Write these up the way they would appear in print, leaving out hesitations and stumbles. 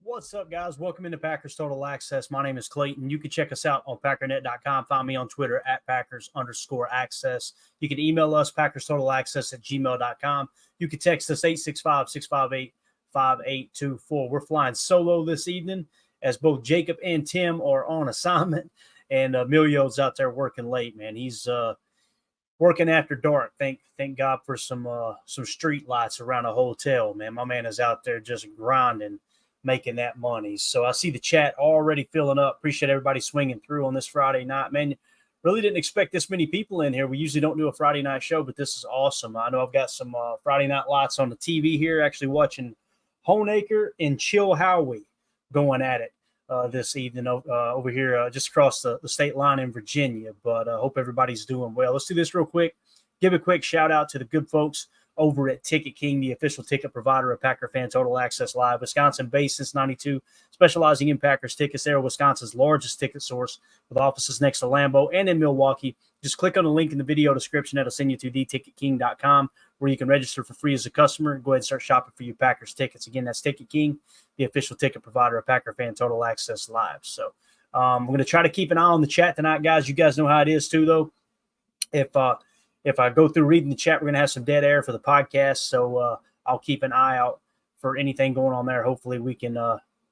What's up, guys? Welcome into Packers Total Access. My name is Clayton. You can check us out on Packernet.com. Find me on Twitter at Packers_access. You can email us, PackersTotalAccess@gmail.com. You can text us 865-658-5824. We're flying solo this evening as both Jacob and Tim are on assignment, and Emilio's out there working late, man. He's working after dark. Thank God for some street lights around a hotel, man. My man is out there just grinding, making that money. So I see the chat already filling up. Appreciate everybody swinging through on this Friday night, man. Really didn't expect this many people in here. We usually don't do a Friday night show, but this is awesome. I know I've got some Friday night lights on the TV here, actually watching Honaker and Chilhowie going at it this evening over here just across the state line in Virginia. But I hope everybody's doing well. Let's do this real quick. Give a quick shout out to the good folks over at Ticket King, the official ticket provider of Packer Fan Total Access Live. Wisconsin-based since 92, specializing in Packers tickets. They're Wisconsin's largest ticket source with offices next to Lambeau and in Milwaukee. Just click on the link in the video description. That'll send you to theticketking.com, where you can register for free as a customer. Go ahead and start shopping for your Packers tickets. Again, that's Ticket King, the official ticket provider of Packer Fan Total Access Live. So we're going to try to keep an eye on the chat tonight, guys. You guys know how it is too, though. If I go through reading the chat, we're going to have some dead air for the podcast. So I'll keep an eye out for anything going on there. Hopefully we can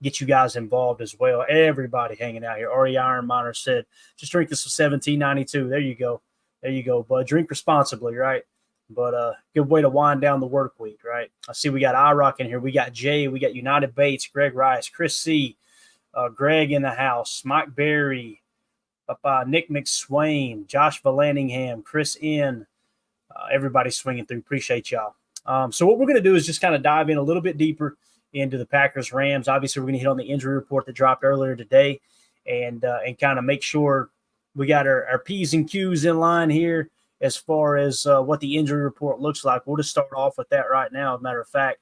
get you guys involved as well. Everybody hanging out here. Ari Iron Miner said, just drink this for $17.92. There you go. There you go. But drink responsibly, right? But good way to wind down the work week, right? I see we got iRock in here. We got Jay. We got United Bates, Greg Rice, Chris C., Greg in the house, Mike Berry, Nick McSwain, Josh Vallanningham, Chris N. Everybody swinging through. Appreciate y'all. So what we're going to do is just kind of dive in a little bit deeper into the Packers-Rams. Obviously, we're going to hit on the injury report that dropped earlier today and kind of make sure we got our P's and Q's in line here as far as what the injury report looks like. We'll just start off with that right now. As a matter of fact,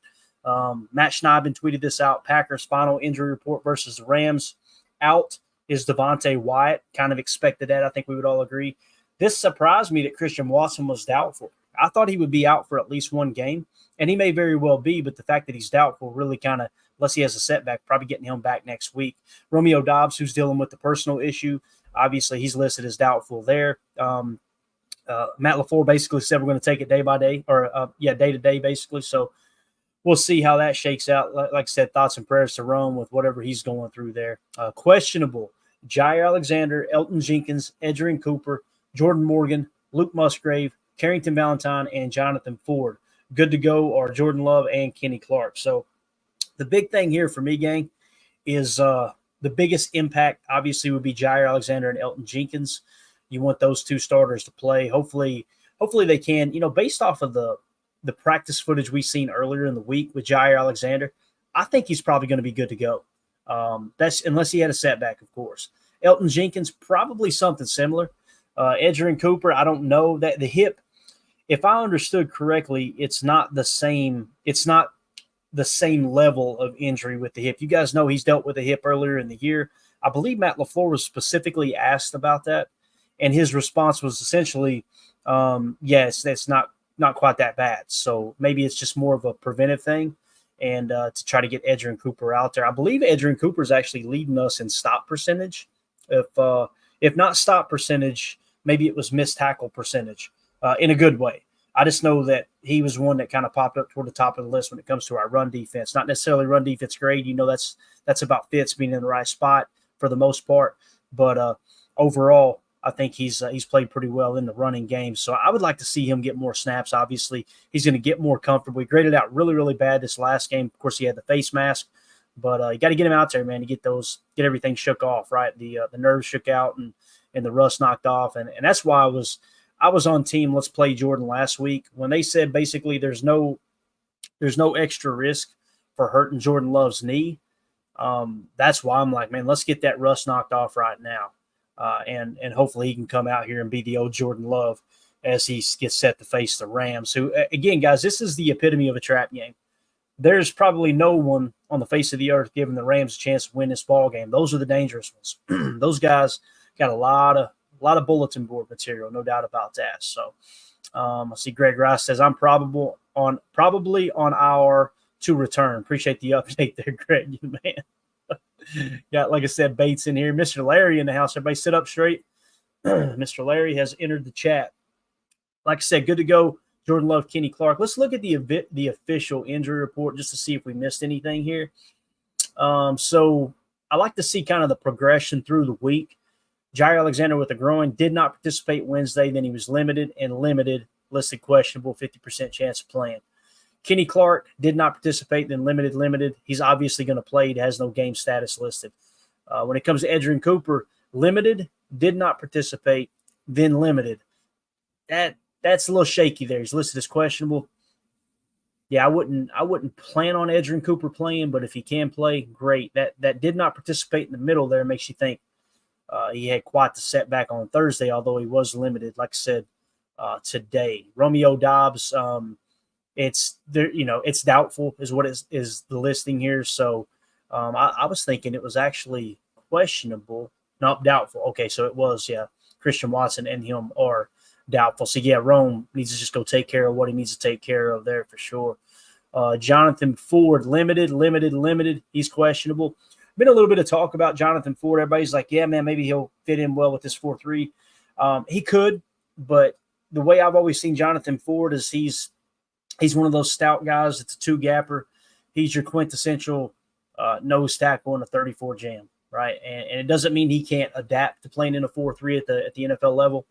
Matt Schneiden tweeted this out. Packers final injury report versus the Rams. Out is Devontae Wyatt. Kind of expected that. I think we would all agree. This surprised me that Christian Watson was doubtful. I thought he would be out for at least one game, and he may very well be, but the fact that he's doubtful really kind of, unless he has a setback, probably getting him back next week. Romeo Doubs, who's dealing with the personal issue, obviously he's listed as doubtful there. Matt LaFleur basically said we're going to take it day by day, or day to day basically. So we'll see how that shakes out. Like I said, thoughts and prayers to Rome with whatever he's going through there. Questionable: Jaire Alexander, Elton Jenkins, Edgerrin Cooper, Jordan Morgan, Luke Musgrave, Carrington Valentine, and Jonathan Ford. Good to go are Jordan Love and Kenny Clark. So the big thing here for me, gang, is the biggest impact obviously would be Jaire Alexander and Elton Jenkins. You want those two starters to play. Hopefully they can, based off of the practice footage we've seen earlier in the week with Jaire Alexander, I think he's probably going to be good to go. That's unless he had a setback, of course. Elton Jenkins, probably something similar. Edgerrin Cooper, I don't know that the hip, if I understood correctly, it's not the same level of injury with the hip. You guys know he's dealt with a hip earlier in the year. I believe Matt LaFleur was specifically asked about that, and his response was essentially, yes, that's not quite that bad. So maybe it's just more of a preventive thing and to try to get Edgerrin Cooper out there. I believe Edgerrin Cooper is actually leading us in stop percentage. If not stop percentage, maybe it was missed tackle percentage in a good way. I just know that he was one that kind of popped up toward the top of the list when it comes to our run defense. Not necessarily run defense grade. That's about Fitz being in the right spot for the most part. But overall, I think he's played pretty well in the running game. So I would like to see him get more snaps. Obviously, he's going to get more comfortable. He graded out really, really bad this last game. Of course, he had the face mask. But you got to get him out there, man, to get everything shook off, right? The nerves shook out and the rust knocked off. And that's why I was on team Let's Play Jordan last week when they said basically there's no extra risk for hurting Jordan Love's knee. That's why I'm like, man, let's get that rust knocked off right now. And hopefully he can come out here and be the old Jordan Love as he gets set to face the Rams, who, again, guys, this is the epitome of a trap game. There's probably no one on the face of the earth giving the Rams a chance to win this ball game. Those are the dangerous ones. Those guys got a lot of bulletin board material, no doubt about that. So I see Greg Rice says I'm probably on our to return. Appreciate the update there, Greg, you man. Got, like I said, Bates in here. Mr. Larry in the house. Everybody sit up straight. Mr. Larry has entered the chat. Like I said, good to go. Jordan Love, Kenny Clark. Let's look at the official injury report just to see if we missed anything here. So I like to see kind of the progression through the week. Jair Alexander with a groin did not participate Wednesday. Then he was limited, listed questionable, 50% chance of playing. Kenny Clark did not participate, then limited. He's obviously going to play. He has no game status listed. When it comes to Edgerrin Cooper, limited, did not participate, then limited. That's a little shaky there. He's listed as questionable. Yeah, I wouldn't plan on Edgerrin Cooper playing, but if he can play, great. That did not participate in the middle there makes you think he had quite the setback on Thursday, although he was limited, like I said, today. Romeo Dobbs, it's there, it's doubtful is what is the listing here. So I was thinking it was actually questionable, not doubtful. Okay, so it was, yeah. Christian Watson and him are doubtful. So yeah, Rome needs to just go take care of what he needs to take care of there for sure. Jonathan Ford, limited. He's questionable. Been a little bit of talk about Jonathan Ford. Everybody's like, yeah, man, maybe he'll fit in well with this 4-3. He could, but the way I've always seen Jonathan Ford is he's one of those stout guys. It's a two-gapper. He's your quintessential nose tackle in a 34 jam, right? And it doesn't mean he can't adapt to playing in a 4-3 at the NFL level,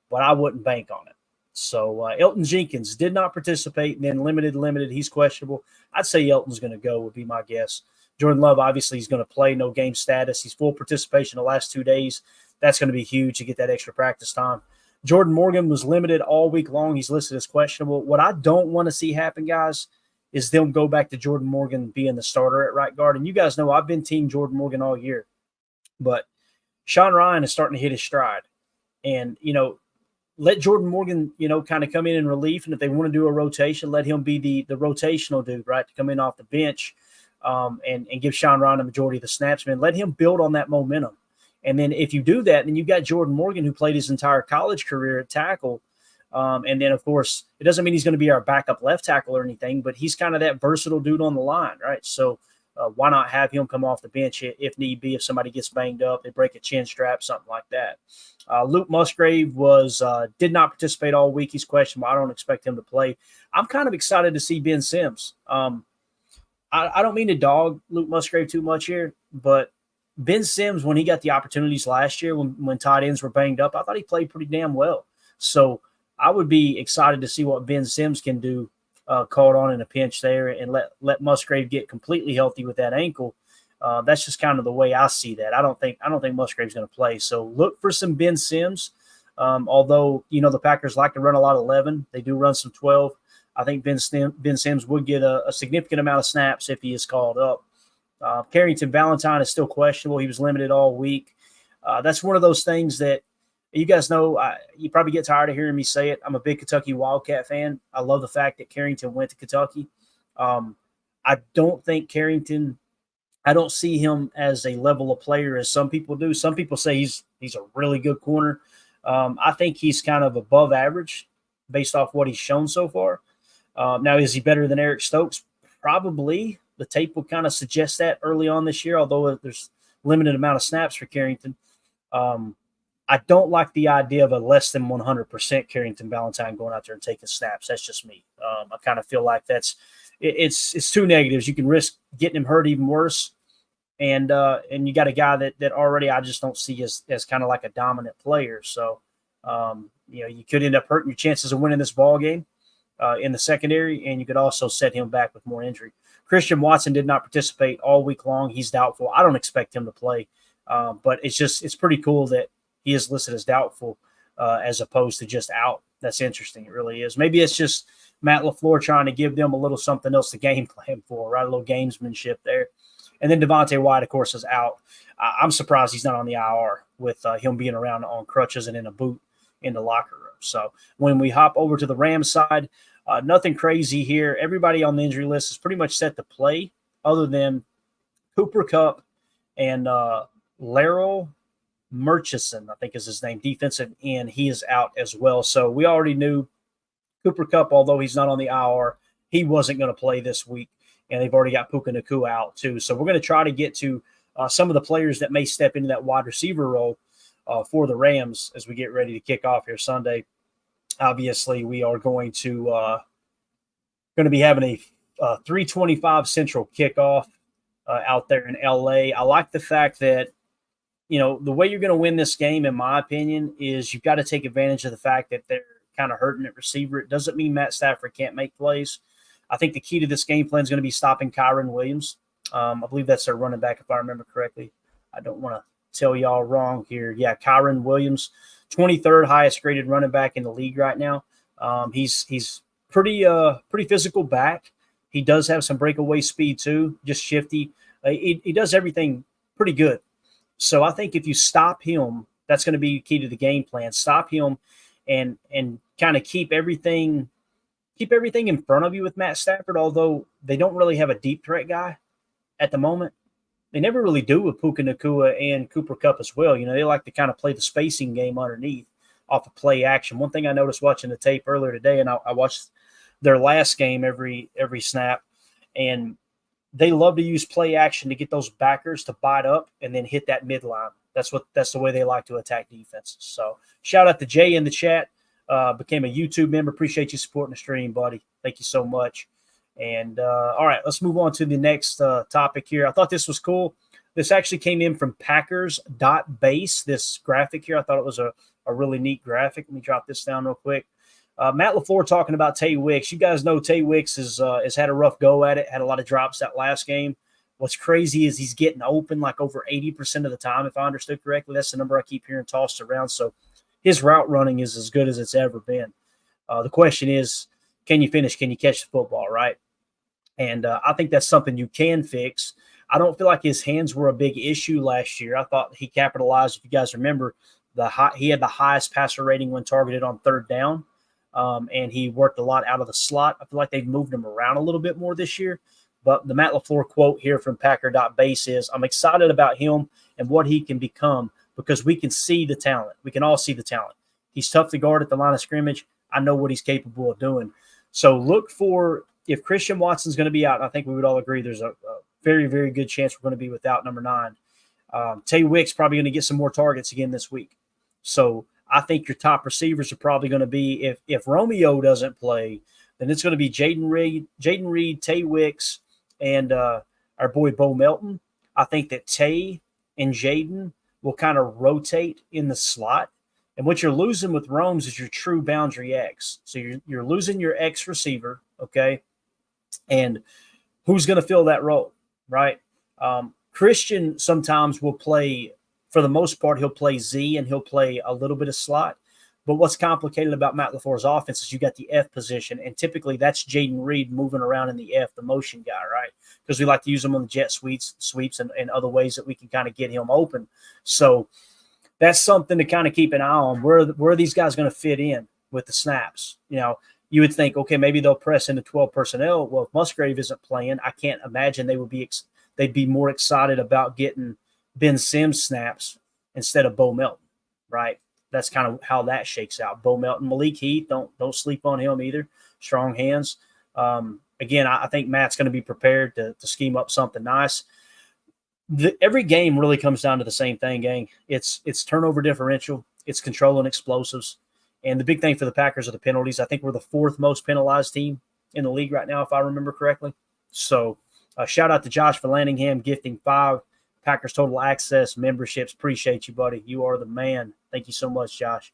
but I wouldn't bank on it. So Elton Jenkins did not participate, and then limited. He's questionable. I'd say Elton's going to go would be my guess. Jordan Love, obviously, he's going to play, no game status. He's full participation the last 2 days. That's going to be huge to get that extra practice time. Jordan Morgan was limited all week long. He's listed as questionable. What I don't want to see happen, guys, is them go back to Jordan Morgan being the starter at right guard. And you guys know I've been team Jordan Morgan all year. But Sean Ryan is starting to hit his stride. And, let Jordan Morgan, kind of come in relief. And if they want to do a rotation, let him be the rotational dude, right, to come in off the bench and give Sean Ryan the majority of the snaps, man. Let him build on that momentum. And then if you do that, then you've got Jordan Morgan, who played his entire college career at tackle. And then, of course, it doesn't mean he's going to be our backup left tackle or anything, but he's kind of that versatile dude on the line, right? So why not have him come off the bench if need be, if somebody gets banged up, they break a chin strap, something like that. Luke Musgrave did not participate all week. He's questionable. I don't expect him to play. I'm kind of excited to see Ben Sims. I don't mean to dog Luke Musgrave too much here, but Ben Sims, when he got the opportunities last year when tight ends were banged up, I thought he played pretty damn well. So I would be excited to see what Ben Sims can do called on in a pinch there and let Musgrave get completely healthy with that ankle. That's just kind of the way I see that. I don't think Musgrave's going to play. So look for some Ben Sims. Although, the Packers like to run a lot of 11. They do run some 12. I think Ben Sims would get a significant amount of snaps if he is called up. Carrington Valentine is still questionable. He was limited all week. That's one of those things that you guys know. You probably get tired of hearing me say it. I'm a big Kentucky Wildcat fan. I love the fact that Carrington went to Kentucky. I don't think Carrington – I don't see him as a level of player as some people do. Some people say he's a really good corner. I think he's kind of above average based off what he's shown so far. Now, is he better than Eric Stokes? Probably. The tape would kind of suggest that early on this year, although there's limited amount of snaps for Carrington. I don't like the idea of a less than 100% Carrington Valentine going out there and taking snaps. That's just me. I kind of feel like it's two negatives. You can risk getting him hurt even worse, and you got a guy that already I just don't see as kind of like a dominant player. So you could end up hurting your chances of winning this ball game in the secondary, and you could also set him back with more injury. Christian Watson did not participate all week long. He's doubtful. I don't expect him to play, but it's pretty cool that he is listed as doubtful as opposed to just out. That's interesting. It really is. Maybe it's just Matt LaFleur trying to give them a little something else to game plan for, right? A little gamesmanship there. And then Devontae White, of course, is out. I'm surprised he's not on the IR with him being around on crutches and in a boot in the locker room. So when we hop over to the Rams side, nothing crazy here. Everybody on the injury list is pretty much set to play other than Cooper Kupp and Laryl Murchison, I think is his name, defensive end. He is out as well. So we already knew Cooper Kupp, although he's not on the IR, he wasn't going to play this week. And they've already got Puka Nacua out too. So we're going to try to get to some of the players that may step into that wide receiver role for the Rams as we get ready to kick off here Sunday. Obviously, we are going to be having a 3:25 Central kickoff out there in LA. I like the fact that, the way you're going to win this game, in my opinion, is you've got to take advantage of the fact that they're kind of hurting at receiver. It doesn't mean Matt Stafford can't make plays. I think the key to this game plan is going to be stopping Kyren Williams. I believe that's their running back, if I remember correctly. I don't want to tell y'all wrong here. Yeah, Kyren Williams, 23rd highest graded running back in the league right now. He's pretty physical back. He does have some breakaway speed too, just shifty. He does everything pretty good. So I think if you stop him, that's going to be key to the game plan. Stop him and kind of keep everything in front of you with Matt Stafford, although they don't really have a deep threat guy at the moment. They never really do with Puka Nacua and Cooper Kupp as well. They like to kind of play the spacing game underneath off of play action. One thing I noticed watching the tape earlier today, and I watched their last game every snap, and they love to use play action to get those backers to bite up and then hit that midline. That's the way they like to attack defenses. So shout out to Jay in the chat. Became a YouTube member. Appreciate you supporting the stream, buddy. Thank you so much. And all right, let's move on to the next topic here. I thought this was cool. This actually came in from Packers.base, this graphic here. I thought it was a really neat graphic. Let me drop this down real quick. Matt LaFleur talking about Tay Wicks. You guys know Tay Wicks has had a rough go at it, had a lot of drops that last game. What's crazy is he's getting open like over 80% of the time, if I understood correctly. That's the number I keep hearing tossed around. So his route running is as good as it's ever been. The question is, can you finish? Can you catch the football, right? And I think that's something you can fix. I don't feel like his hands were a big issue last year. I thought he capitalized. If you guys remember, he had the highest passer rating when targeted on third down, and he worked a lot out of the slot. I feel like they've moved him around a little bit more this year. But the Matt LaFleur quote here from Packer.base is, I'm excited about him and what he can become because we can see the talent. We can all see the talent. He's tough to guard at the line of scrimmage. I know what he's capable of doing. So look for, if Christian Watson's going to be out, and I think we would all agree there's a very, very good chance we're going to be without number 9. Tay Wicks probably going to get some more targets again this week. So I think your top receivers are probably going to be, if Romeo doesn't play, then it's going to be Jaden Reed, Tay Wicks, and our boy Bo Melton. I think that Tay and Jaden will kind of rotate in the slot. And what you're losing with Romes is your true boundary X. So you're losing your X receiver, okay? And who's going to fill that role, right? Christian sometimes will play, for the most part, he'll play Z and he'll play a little bit of slot. But what's complicated about Matt LaFleur's offense is you got the F position, and typically that's Jaden Reed moving around in the F, the motion guy, right? Because we like to use him on the jet sweeps and other ways that we can kind of get him open. So that's something to kind of keep an eye on. Where are these guys going to fit in with the snaps? You would think, okay, maybe they'll press into 12 personnel. Well, if Musgrave isn't playing, I can't imagine they'd be more excited about getting Ben Sims snaps instead of Bo Melton, right? That's kind of how that shakes out. Bo Melton, Malik Heath, don't sleep on him either. Strong hands. Again, I think Matt's going to be prepared to scheme up something nice. Every game really comes down to the same thing, gang. It's turnover differential. It's controlling explosives. And the big thing for the Packers are the penalties. I think we're the 4th most penalized team in the league right now, if I remember correctly. So shout out to Josh Vallandigham gifting 5 Packers Total Access memberships. Appreciate you, buddy. You are the man. Thank you so much, Josh.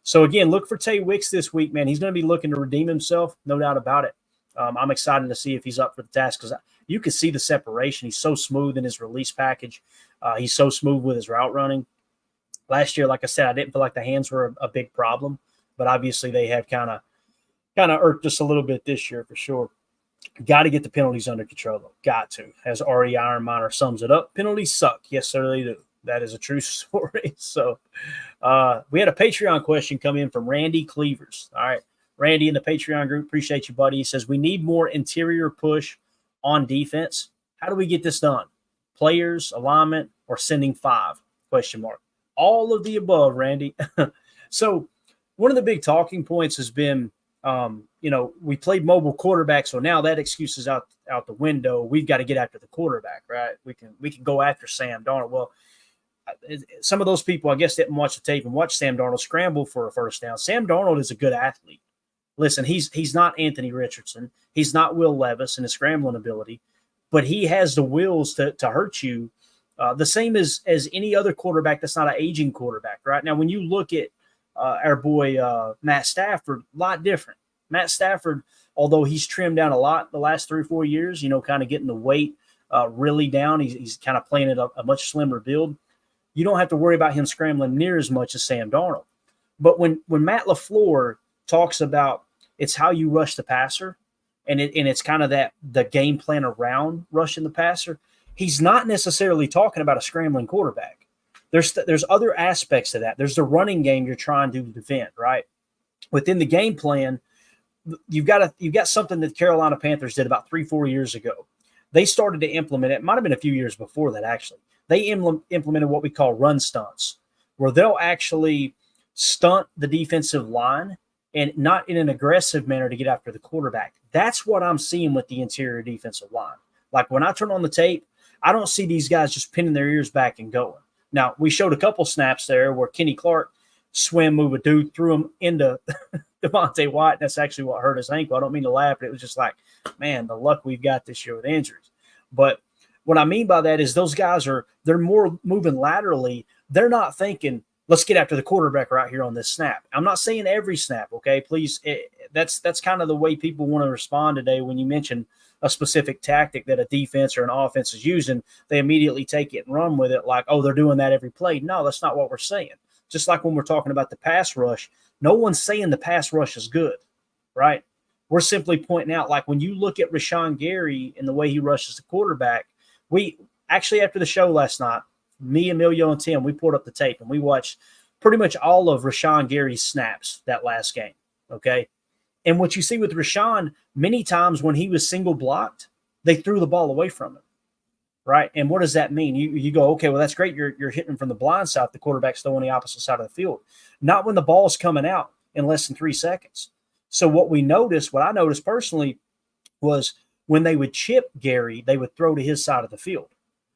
So, again, look for Tay Wicks this week, man. He's going to be looking to redeem himself, no doubt about it. I'm excited to see if he's up for the task because you can see the separation. He's so smooth in his release package. He's so smooth with his route running. Last year, like I said, I didn't feel like the hands were a big problem, but obviously they have kind of irked us a little bit this year for sure. Got to get the penalties under control, though. Got to. As Ari Ironminer sums it up, penalties suck. Yes, sir, they do. That is a true story. So we had a Patreon question come in from Randy Cleavers. All right. Randy in the Patreon group, appreciate you, buddy. He says, we need more interior push on defense. How do we get this done? Players, alignment, or sending 5? Question mark. All of the above, Randy. So one of the big talking points has been We played mobile quarterback, so now that excuse is out the window. We've got to get after the quarterback, right? We can go after Sam Darnold. Well, some of those people, I guess, didn't watch the tape and watch Sam Darnold scramble for a first down. Sam Darnold is a good athlete. Listen, he's not Anthony Richardson. He's not Will Levis in his scrambling ability, but he has the wheels to hurt you. The same as any other quarterback that's not an aging quarterback, right? Now, when you look at our boy Matt Stafford, a lot different. Matt Stafford, although he's trimmed down a lot the last 3 or 4 years, kind of getting the weight really down. He's kind of playing at a much slimmer build. You don't have to worry about him scrambling near as much as Sam Darnold. But when Matt LaFleur talks about it's how you rush the passer, and it's kind of the game plan around rushing the passer, he's not necessarily talking about a scrambling quarterback. There's other aspects to that. There's the running game you're trying to defend, right? Within the game plan, you've got something that the Carolina Panthers did about 3-4 years ago. They started to implement it. It might have been a few years before that, actually. They implemented what we call run stunts, where they'll actually stunt the defensive line and not in an aggressive manner to get after the quarterback. That's what I'm seeing with the interior defensive line. Like when I turn on the tape, I don't see these guys just pinning their ears back and going. Now, we showed a couple snaps there where Kenny Clark move a dude, threw him into Devontae White. And that's actually what hurt his ankle. I don't mean to laugh, but it was just like, man, the luck we've got this year with injuries. But what I mean by that is those guys they're more moving laterally. They're not thinking, let's get after the quarterback right here on this snap. I'm not saying every snap, okay? Please, that's kind of the way people want to respond today when you mention a specific tactic that a defense or an offense is using. They immediately take it and run with it like, oh, they're doing that every play. No, that's not what we're saying. Just like when we're talking about the pass rush, no one's saying the pass rush is good, right? We're simply pointing out, like when you look at Rashawn Gary and the way he rushes the quarterback, we actually, after the show last night, me, Emilio, and Tim, we pulled up the tape and we watched pretty much all of Rashawn Gary's snaps that last game, okay? And what you see with Rashawn, many times when he was single blocked, they threw the ball away from him, right? And what does that mean? You go, okay, well, that's great. You're hitting him from the blind side. The quarterback's throwing the opposite side of the field. Not when the ball's coming out in less than 3 seconds. So what I noticed personally was when they would chip Gary, they would throw to his side of the field.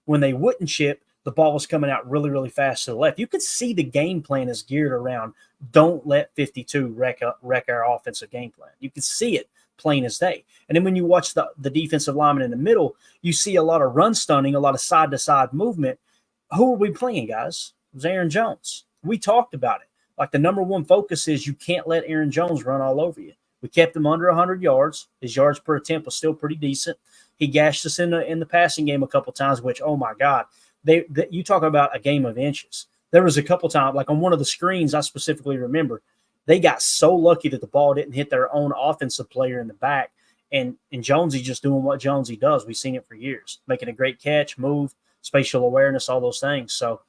When they wouldn't chip, the ball was coming out really, really fast to the left. You could see the game plan is geared around don't let 52 wreck our offensive game plan. You could see it plain as day. And then when you watch the defensive lineman in the middle, you see a lot of run stunning, a lot of side-to-side movement. Who are we playing, guys? It was Aaron Jones. We talked about it. Like the number one focus is you can't let Aaron Jones run all over you. We kept him under 100 yards. His yards per attempt was still pretty decent. He gashed us in the passing game a couple times, which, oh, my God. You talk about a game of inches. There was a couple times, like on one of the screens I specifically remember, they got so lucky that the ball didn't hit their own offensive player in the back. And Jonesy just doing what Jonesy does. We've seen it for years, making a great catch, move, spatial awareness, all those things. So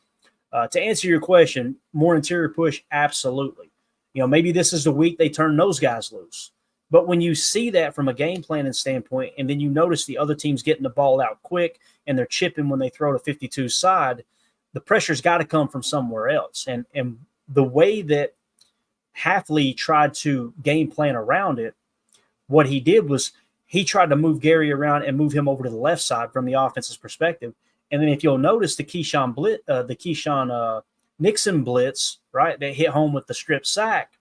to answer your question, more interior push, absolutely. Maybe this is the week they turn those guys loose. But when you see that from a game planning standpoint, and then you notice the other team's getting the ball out quick and they're chipping when they throw to 52 side, the pressure's got to come from somewhere else. And the way that Hafley tried to game plan around it, what he did was he tried to move Gary around and move him over to the left side from the offense's perspective. And then if you'll notice the Keyshawn Nixon blitz, right, that hit home with the strip sack,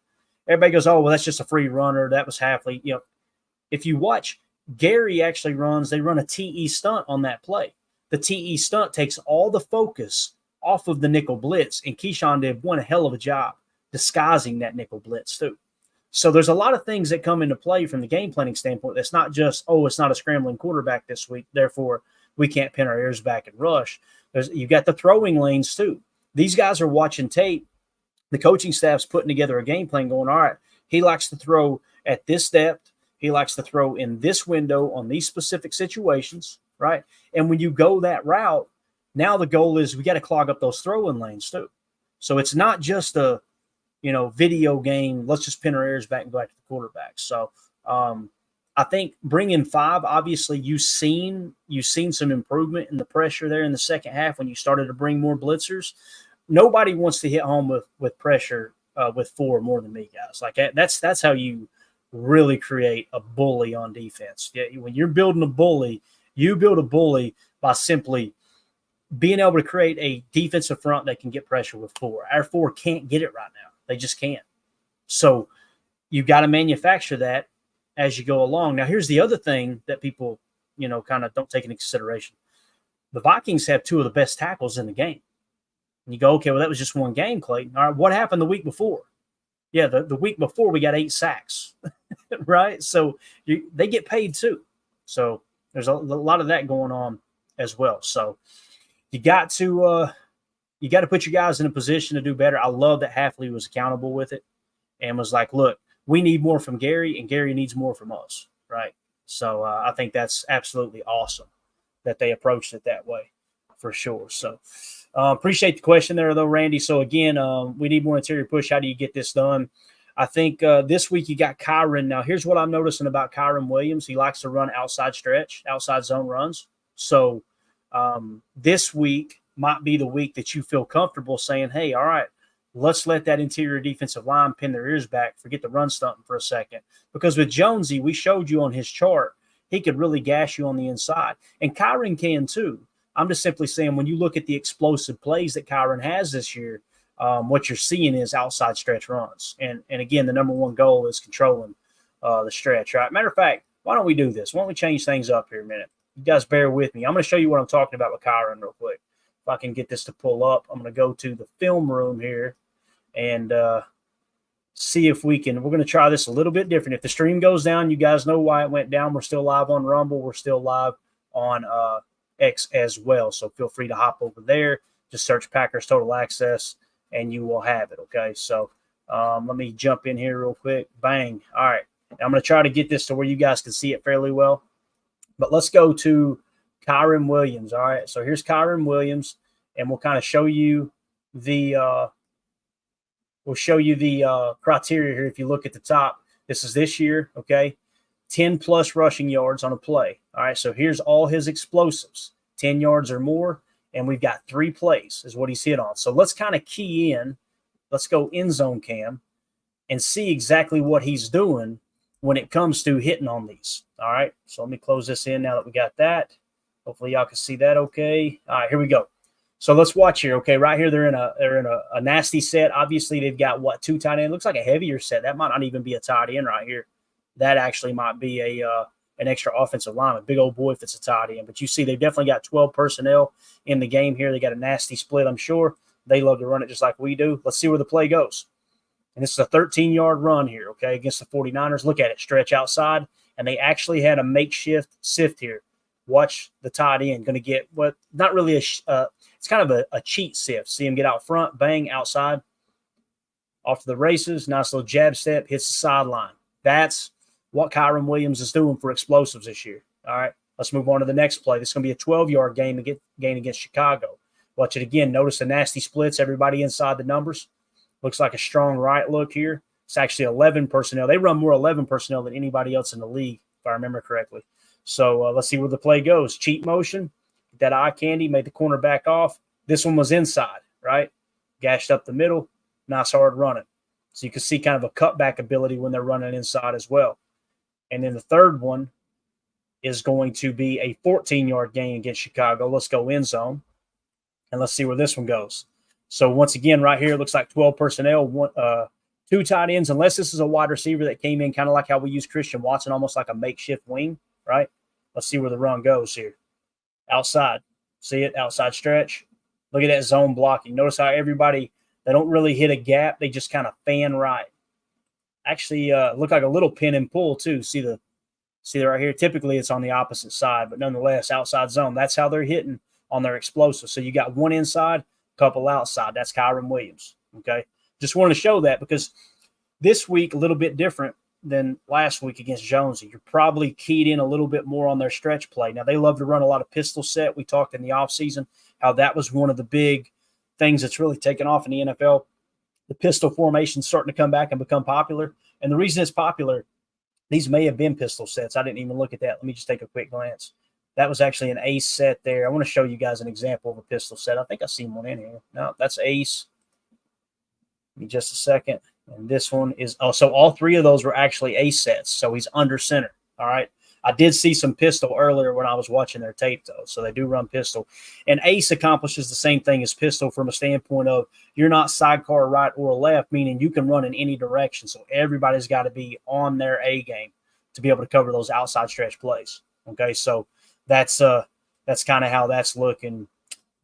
everybody goes, oh, well, that's just a free runner. That was Hafley. If you watch, Gary actually they run a TE stunt on that play. The TE stunt takes all the focus off of the nickel blitz, and Keyshawn did one hell of a job disguising that nickel blitz too. So there's a lot of things that come into play from the game planning standpoint. That's not just, oh, it's not a scrambling quarterback this week, therefore we can't pin our ears back and rush. You got the throwing lanes too. These guys are watching tape. The coaching staff's putting together a game plan going, all right, he likes to throw at this depth. He likes to throw in this window on these specific situations, right? And when you go that route, now the goal is we got to clog up those throwing lanes too. So it's not just a, video game. Let's just pin our ears back and go back to the quarterback. So I think bringing 5, obviously you've seen some improvement in the pressure there in the second half when you started to bring more blitzers. Nobody wants to hit home with pressure with 4 more than me, guys. Like that's how you really create a bully on defense. Yeah, when you're building a bully, you build a bully by simply being able to create a defensive front that can get pressure with 4. Our 4 can't get it right now. They just can't. So you got to manufacture that as you go along. Now, here's the other thing that people, kind of don't take into consideration. The Vikings have 2 of the best tackles in the game. And you go, okay, well, that was just one game, Clayton. All right, what happened the week before? Yeah, the week before we got 8 sacks, right? So they get paid too. So there's a lot of that going on as well. So you got to put your guys in a position to do better. I love that Hafley was accountable with it and was like, look, we need more from Gary, and Gary needs more from us, right? So I think that's absolutely awesome that they approached it that way for sure. So appreciate the question there, though, Randy. So, again, we need more interior push. How do you get this done? I think this week you got Kyren. Now, here's what I'm noticing about Kyren Williams. He likes to run outside stretch, outside zone runs. So this week might be the week that you feel comfortable saying, hey, all right, let's let that interior defensive line pin their ears back, forget the run stunting for a second. Because with Jonesy, we showed you on his chart, he could really gash you on the inside. And Kyren can too. I'm just simply saying when you look at the explosive plays that Kyren has this year, what you're seeing is outside stretch runs. And again, the number one goal is controlling the stretch, right? Matter of fact, why don't we do this? Why don't we change things up here a minute? You guys bear with me. I'm going to show you what I'm talking about with Kyren real quick. If I can get this to pull up, I'm going to go to the film room here and see if we're going to try this a little bit different. If the stream goes down, you guys know why it went down. We're still live on Rumble. We're still live on X as well. So feel free to hop over there. Just search Packers Total Access and you will have it. Okay. So let me jump in here real quick. Bang. All right. Now I'm going to try to get this to where you guys can see it fairly well. But let's go to Kyren Williams. All right. So here's Kyren Williams, and we'll kind of show you the criteria here. If you look at the top, this is this year. Okay. 10 plus rushing yards on a play. All right. So here's all his explosives, 10 yards or more. And we've got 3 plays is what he's hit on. So let's kind of key in. Let's go end zone cam and see exactly what he's doing when it comes to hitting on these. All right. So let me close this in now that we got that. Hopefully y'all can see that okay. All right, here we go. So let's watch here. Okay, right here they're in a nasty set. Obviously they've got 2 tight end. Looks like a heavier set. That might not even be a tight end right here. That actually might be an extra offensive lineman. Big old boy if it's a tight end. But you see they've definitely got 12 personnel in the game here. They got a nasty split, I'm sure. They love to run it just like we do. Let's see where the play goes. And this is a 13-yard run here, okay, against the 49ers. Look at it, stretch outside. And they actually had a makeshift sift here. Watch the tight end. Going to get what – not really it's kind of a cheat sift. See him get out front, bang, outside. Off to the races. Nice little jab step, hits the sideline. That's what Kyren Williams is doing for explosives this year. All right, let's move on to the next play. This is going to be a 12-yard gain against Chicago. Watch it again. Notice the nasty splits, everybody inside the numbers. Looks like a strong right look here. It's actually 11 personnel. They run more 11 personnel than anybody else in the league, if I remember correctly. So let's see where the play goes. Cheat motion. That eye candy made the corner back off. This one was inside, right? Gashed up the middle. Nice hard running. So you can see kind of a cutback ability when they're running inside as well. And then the third one is going to be a 14-yard gain against Chicago. Let's go end zone. And let's see where this one goes. So once again, right here, it looks like 12 personnel, 2 tight ends, unless this is a wide receiver that came in kind of like how we use Christian Watson, almost like a makeshift wing, right? Let's see where the run goes here. Outside. See it? Outside stretch. Look at that zone blocking. Notice how everybody, they don't really hit a gap. They just kind of fan right. Actually, look like a little pin and pull too. See that right here? Typically, it's on the opposite side, but nonetheless, outside zone. That's how they're hitting on their explosive. So you got 1 inside, couple outside. That's Kyren Williams. Okay. Just wanted to show that because this week, a little bit different than last week against Jonesy. You're probably keyed in a little bit more on their stretch play. Now, they love to run a lot of pistol set. We talked in the offseason how that was one of the big things that's really taken off in the NFL. The pistol formation starting to come back and become popular. And the reason it's popular, these may have been pistol sets. I didn't even look at that. Let me just take a quick glance. That was actually an ace set there. I want to show you guys an example of a pistol set. I think I've seen one in here. No, that's ace. Give me just a second. And this one is so all three of those were actually ace sets. So he's under center. All right. I did see some pistol earlier when I was watching their tape, though. So they do run pistol. And ace accomplishes the same thing as pistol from a standpoint of you're not sidecar right or left, meaning you can run in any direction. So everybody's got to be on their A game to be able to cover those outside stretch plays. Okay. So that's kind of how that's looking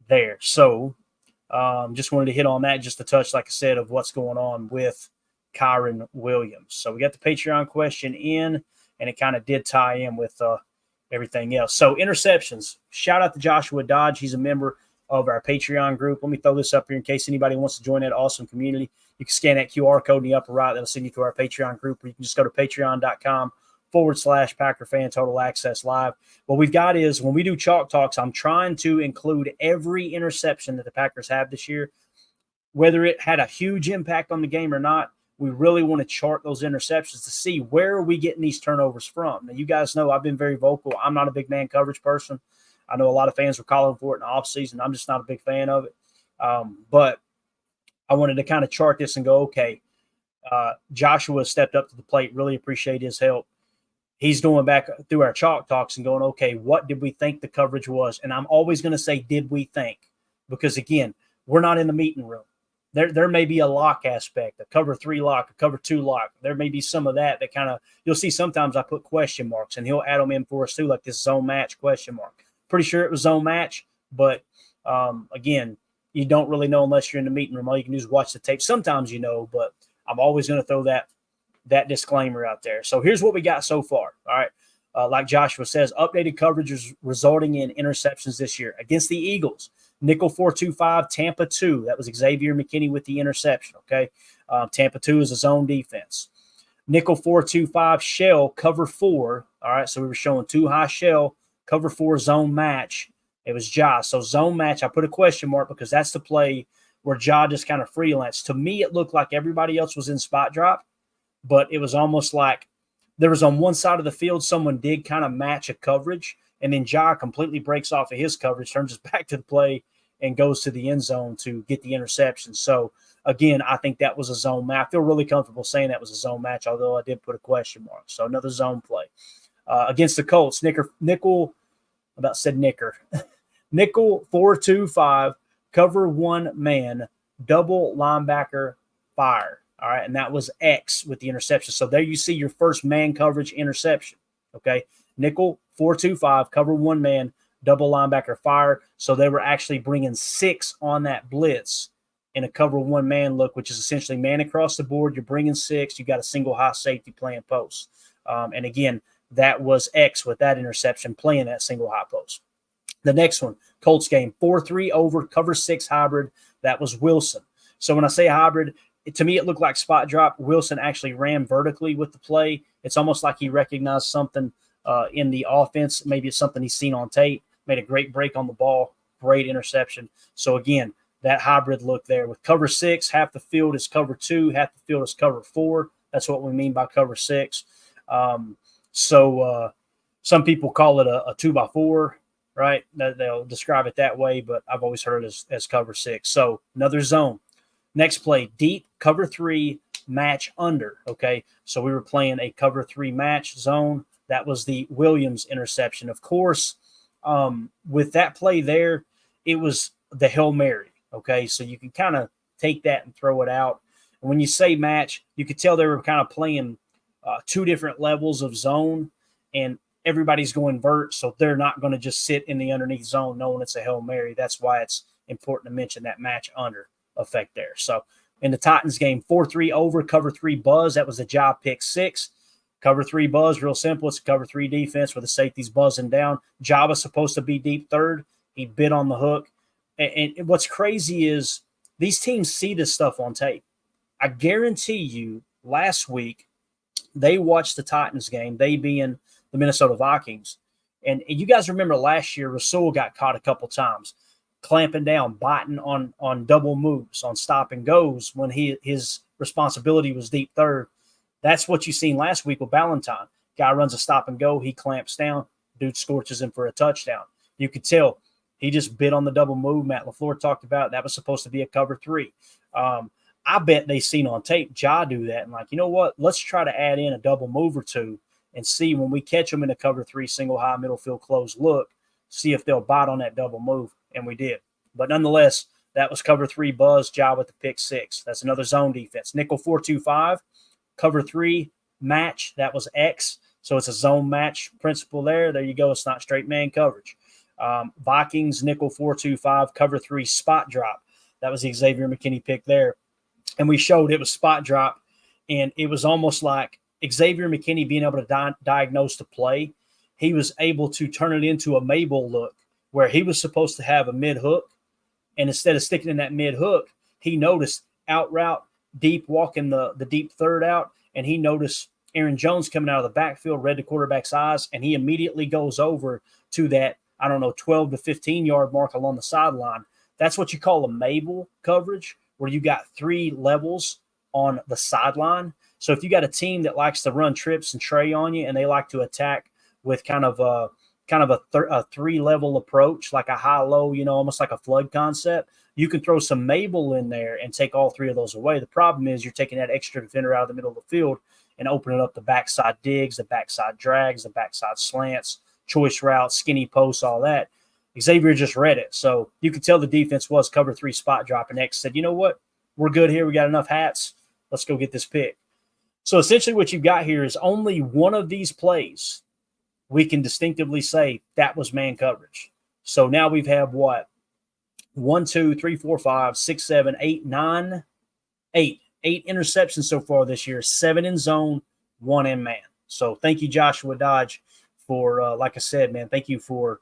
there. So just wanted to hit on that just to touch, like I said, of what's going on with Kyren Williams. So we got the Patreon question in, and it kind of did tie in with everything else. So interceptions, shout out to Joshua Dodge. He's a member of our Patreon group. Let me throw this up here in case anybody wants to join that awesome community. You can scan that QR code in the upper right. That'll send you to our Patreon group, or you can just go to patreon.com/Packer Fan Total Access Live. What we've got is when we do Chalk Talks, I'm trying to include every interception that the Packers have this year, whether it had a huge impact on the game or not. We really want to chart those interceptions to see where are we getting these turnovers from. Now, you guys know I've been very vocal. I'm not a big man coverage person. I know a lot of fans were calling for it in the offseason. I'm just not a big fan of it. But I wanted to kind of chart this and go, okay, Joshua stepped up to the plate. Really appreciate his help. He's going back through our Chalk Talks and going, okay, what did we think the coverage was? And I'm always going to say, did we think? Because, again, we're not in the meeting room. There may be a lock aspect, a cover 3 lock, a cover 2 lock. There may be some of that kind of – you'll see sometimes I put question marks, and he'll add them in for us too, like this zone match question mark. Pretty sure it was zone match, but, again, you don't really know unless you're in the meeting room. All you can do is watch the tape. Sometimes you know, but I'm always going to throw that disclaimer out there. So here's what we got so far. All right. Like Joshua says, updated coverage is resulting in interceptions this year. Against the Eagles, nickel 4-2-5, Tampa 2. That was Xavier McKinney with the interception, okay? Tampa 2 is a zone defense. Nickel 4-2-5, shell, cover 4. All right, so we were showing 2 high shell, cover 4 zone match. It was Ja. So zone match, I put a question mark because that's the play where Ja just kind of freelanced. To me, it looked like everybody else was in spot drop, but it was almost like there was on one side of the field, someone did kind of match a coverage, and then Ja completely breaks off of his coverage, turns his back to the play, and goes to the end zone to get the interception. So, again, I think that was a zone match. I feel really comfortable saying that was a zone match, although I did put a question mark. So, another zone play. Against the Colts, nickel 4-2-5, cover 1 man, double linebacker fire. All right, and that was X with the interception. So there you see your first man coverage interception, okay? Nickel 4-2-5, cover 1 man, double linebacker fire. So they were actually bringing 6 on that blitz in a cover 1 man look, which is essentially man across the board. You're bringing 6. You got a single high safety playing post. And, again, that was X with that interception playing that single high post. The next one, Colts game, 4-3 over, cover 6 hybrid. That was Wilson. So when I say hybrid, to me, it looked like spot drop. Wilson actually ran vertically with the play. It's almost like he recognized something in the offense. Maybe it's something he's seen on tape. Made a great break on the ball. Great interception. So, again, that hybrid look there. With cover 6, half the field is cover 2, half the field is cover 4. That's what we mean by cover 6. So some people call it a 2x4, right? They'll describe it that way, but I've always heard it as cover 6. So, another zone. Next play, deep, cover 3, match under, okay? So we were playing a cover 3 match zone. That was the Williams interception. Of course, with that play there, it was the Hail Mary, okay? So you can kind of take that and throw it out. And when you say match, you could tell they were kind of playing 2 different levels of zone, and everybody's going vert, so they're not going to just sit in the underneath zone knowing it's a Hail Mary. That's why it's important to mention that match under effect there. So in the Titans game, 4-3 over, cover 3 buzz. That was a job pick 6. Cover 3 buzz, real simple. It's a cover 3 defense with the safeties buzzing down. Ja was supposed to be deep third. He bit on the hook. And what's crazy is these teams see this stuff on tape. I guarantee you last week they watched the Titans game, they being the Minnesota Vikings. And you guys remember last year, Rasul got caught a couple times, clamping down, biting on double moves, on stop and goes when his responsibility was deep third. That's what you seen last week with Ballantyne. Guy runs a stop and go, he clamps down, dude scorches him for a touchdown. You could tell he just bit on the double move Matt LaFleur talked about. That was supposed to be a cover 3. I bet they seen on tape Ja do that and like, you know what? Let's try to add in a double move or two and see when we catch them in a cover 3 single high middle field close look, see if they'll bite on that double move. And we did. But nonetheless, that was cover 3 buzz, Ja with the pick 6. That's another zone defense. Nickel 4-2-5, cover 3 match. That was X. So it's a zone match principle there. There you go. It's not straight man coverage. Vikings, nickel 4-2-5, cover 3 spot drop. That was the Xavier McKinney pick there. And we showed it was spot drop, and it was almost like Xavier McKinney being able to diagnose the play. He was able to turn it into a Mabel look where he was supposed to have a mid hook, and instead of sticking in that mid hook, he noticed out route, deep walking the deep third out, and he noticed Aaron Jones coming out of the backfield, read the quarterback's eyes, and he immediately goes over to that, 12 to 15 yard mark along the sideline. That's what you call a Mabel coverage, where you got 3 levels on the sideline. So if you got a team that likes to run trips and tray on you, and they like to attack with kind of a 3-level approach, like a high-low, almost like a flood concept, you can throw some Mabel in there and take all 3 of those away. The problem is you're taking that extra defender out of the middle of the field and opening up the backside digs, the backside drags, the backside slants, choice routes, skinny posts, all that. Xavier just read it. So you could tell the defense was cover 3 spot drop. And X said, you know what? We're good here. We got enough hats. Let's go get this pick. So essentially what you've got here is only one of these plays we can distinctively say that was man coverage. So now we've had what? 1, 2, 3, 4, 5, 6, 7, 8, 9, 8. 8 interceptions so far this year, 7 in zone, 1 in man. So thank you, Joshua Dodge, for, like I said, man, thank you for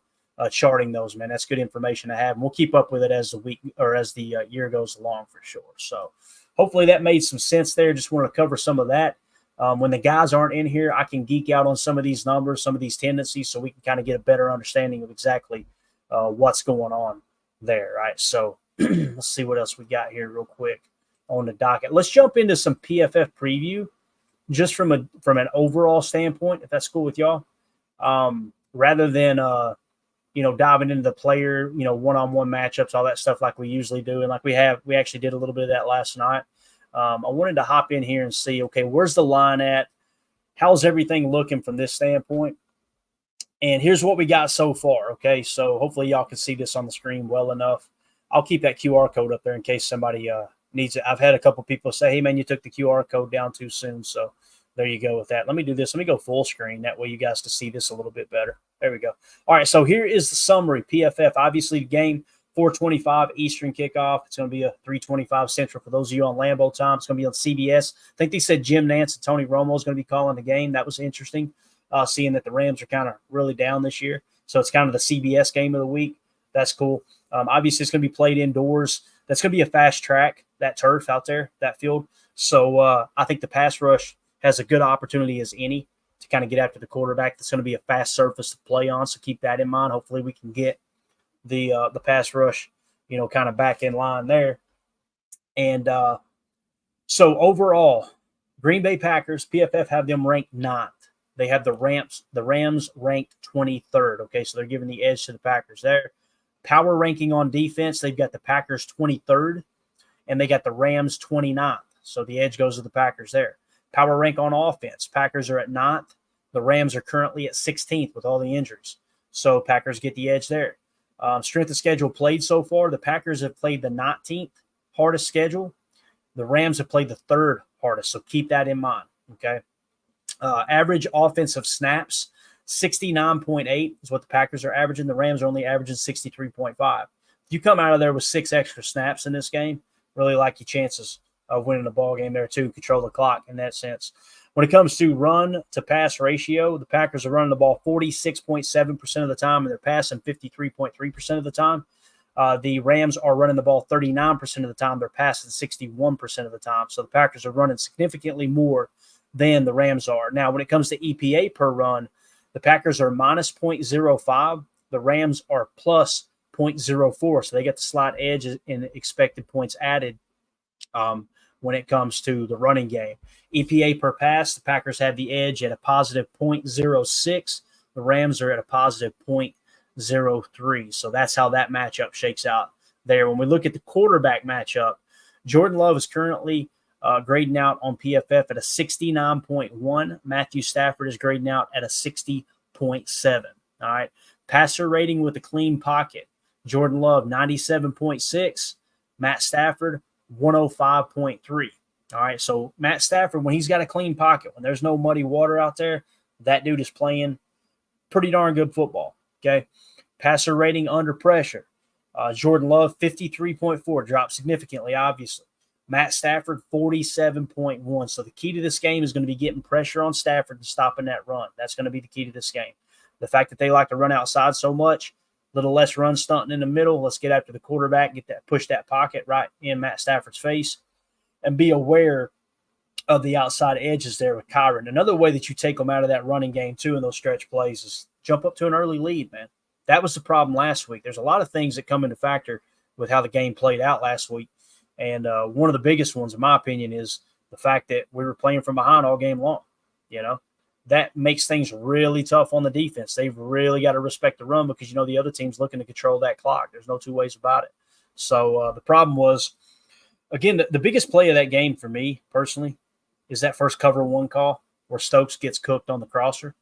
charting those, man. That's good information to have. And we'll keep up with it as the week or as the year goes along for sure. So hopefully that made some sense there. Just wanted to cover some of that. When the guys aren't in here, I can geek out on some of these numbers, some of these tendencies, so we can kind of get a better understanding of exactly what's going on there, right? So let's see what else we got here real quick on the docket. Let's jump into some PFF preview just from an overall standpoint, if that's cool with y'all, rather than diving into the player, one-on-one matchups, all that stuff like we usually do. And like we actually did a little bit of that last night. I wanted to hop in here and see, okay, where's the line at? How's everything looking from this standpoint? And here's what we got so far, okay? So hopefully y'all can see this on the screen well enough. I'll keep that QR code up there in case somebody needs it. I've had a couple people say, hey, man, you took the QR code down too soon. So there you go with that. Let me do this. Let me go full screen. That way you guys can see this a little bit better. There we go. All right, so here is the summary. PFF, obviously, the game, 4:25 Eastern kickoff. It's going to be a 3:25 Central for those of you on Lambeau time. It's going to be on CBS. I think they said Jim Nantz and Tony Romo is going to be calling the game. That was interesting, seeing that the Rams are kind of really down this year. So it's kind of the CBS game of the week. That's cool. Obviously, it's going to be played indoors. That's going to be a fast track, that turf out there, that field. So I think the pass rush has a good opportunity as any to kind of get after the quarterback. That's going to be a fast surface to play on, so keep that in mind. Hopefully we can get the pass rush, kind of back in line there. And so overall, Green Bay Packers, PFF have them ranked 9th. They have the Rams ranked 23rd. Okay, so they're giving the edge to the Packers there. Power ranking on defense, they've got the Packers 23rd, and they got the Rams 29th. So the edge goes to the Packers there. Power rank on offense, Packers are at 9th. The Rams are currently at 16th with all the injuries. So Packers get the edge there. Strength of schedule played so far, the Packers have played the 19th hardest schedule. The Rams have played the 3rd hardest, so keep that in mind, okay? Average offensive snaps, 69.8 is what the Packers are averaging. The Rams are only averaging 63.5. If you come out of there with 6 extra snaps in this game, really like your chances of winning the ball game there too, control the clock in that sense. When it comes to run to pass ratio, the Packers are running the ball 46.7% of the time, and they're passing 53.3% of the time. The Rams are running the ball 39% of the time. They're passing 61% of the time. So the Packers are running significantly more than the Rams are. Now, when it comes to EPA per run, the Packers are minus 0.05. The Rams are plus 0.04. So they get the slight edge in expected points added when it comes to the running game. EPA per pass, the Packers have the edge at a positive 0.06. The Rams are at a positive 0.03. So that's how that matchup shakes out there. When we look at the quarterback matchup, Jordan Love is currently grading out on PFF at a 69.1. Matthew Stafford is grading out at a 60.7. All right. Passer rating with a clean pocket. Jordan Love, 97.6. Matt Stafford, 105.3. All right. So Matt Stafford, when he's got a clean pocket, when there's no muddy water out there, that dude is playing pretty darn good football. Okay. Passer rating under pressure. Jordan Love, 53.4, dropped significantly, obviously. Matt Stafford, 47.1. So the key to this game is going to be getting pressure on Stafford and stopping that run. That's going to be the key to this game. The fact that they like to run outside so much, a little less run stunting in the middle. Let's get after the quarterback, push that pocket right in Matt Stafford's face, and be aware of the outside edges there with Kyren. Another way that you take them out of that running game, too, in those stretch plays is jump up to an early lead, man. That was the problem last week. There's a lot of things that come into factor with how the game played out last week. And one of the biggest ones, in my opinion, is the fact that we were playing from behind all game long. That makes things really tough on the defense. They've really got to respect the run because, the other team's looking to control that clock. There's no two ways about it. So the problem was, again, the biggest play of that game for me personally is that first cover one call where Stokes gets cooked on the crosser.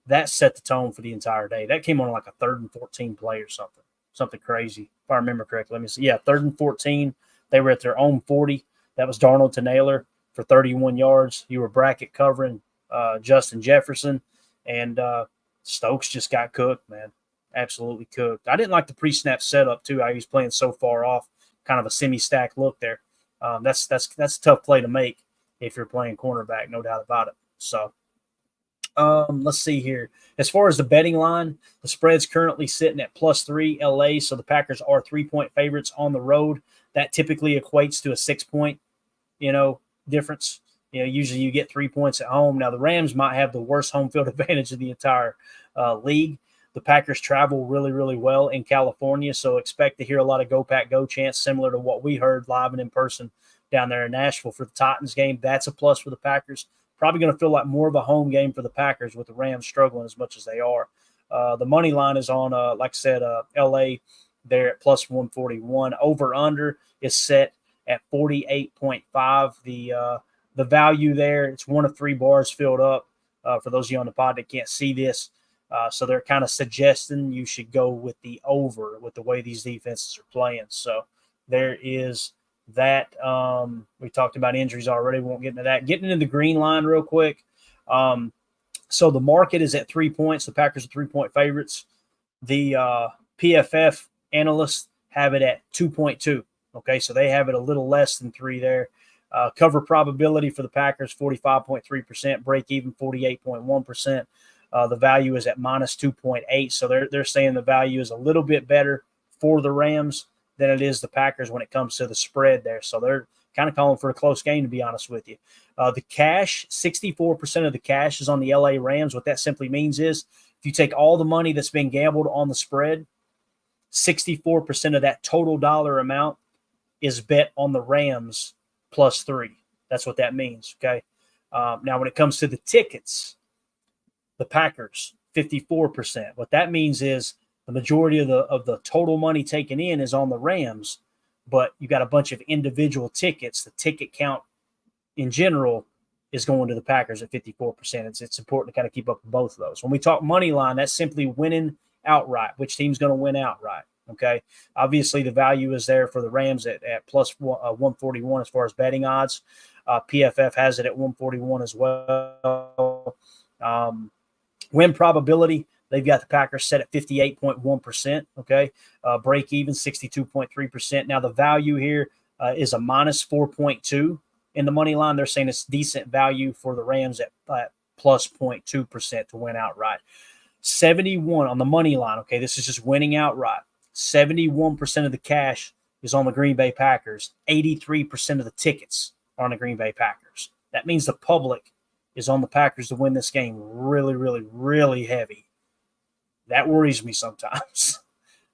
That set the tone for the entire day. That came on like a 3rd and 14 play or something crazy. If I remember correctly, let me see. Yeah, 3rd and 14. They were at their own 40. That was Darnold to Naylor for 31 yards. You were bracket covering Justin Jefferson, and Stokes just got cooked, man. Absolutely cooked. I didn't like the pre-snap setup too. How he was playing so far off, kind of a semi-stack look there. That's a tough play to make if you're playing cornerback, no doubt about it. So. Let's see here. As far as the betting line, the spread's currently sitting at +3 LA, so the Packers are 3-point favorites on the road. That typically equates to a 6-point, difference. Usually you get 3 points at home. Now, the Rams might have the worst home field advantage of the entire league. The Packers travel really, really well in California, so expect to hear a lot of Go Pack Go chants similar to what we heard live and in person down there in Nashville for the Titans game. That's a plus for the Packers. Probably going to feel like more of a home game for the Packers with the Rams struggling as much as they are. The money line is on, like I said, LA there at +141. Over-under is set at 48.5. The value there, it's one of 3 bars filled up. For those of you on the pod that can't see this, so they're kind of suggesting you should go with the over with the way these defenses are playing. So there is that. We talked about injuries already. We won't get into that. Getting into the green line real quick. So the market is at 3 points. The Packers are 3-point favorites. The PFF analysts have it at 2.2. Okay, so they have it a little less than 3 there. Cover probability for the Packers, 45.3%. Break even, 48.1%. The value is at -2.8. So they're saying the value is a little bit better for the Rams than it is the Packers when it comes to the spread there. So they're kind of calling for a close game, to be honest with you. The cash, 64% of the cash is on the LA Rams. What that simply means is if you take all the money that's been gambled on the spread, 64% of that total dollar amount is bet on the Rams +3. That's what that means, okay? Now, when it comes to the tickets, the Packers, 54%. What that means is the majority of the total money taken in is on the Rams, but you got a bunch of individual tickets. The ticket count in general is going to the Packers at 54%. It's important to kind of keep up with both of those. When we talk money line, that's simply winning outright. Which team's going to win outright? Okay. Obviously, the value is there for the Rams at +141 as far as betting odds. PFF has it at 141 as well. Win probability, they've got the Packers set at 58.1%. Okay. Break even, 62.3%. Now, the value here is a -4.2 in the money line. They're saying it's decent value for the Rams at +0.2% to win outright. 71 on the money line. Okay. This is just winning outright. 71% of the cash is on the Green Bay Packers. 83% of the tickets are on the Green Bay Packers. That means the public is on the Packers to win this game really, really, really heavy. That worries me sometimes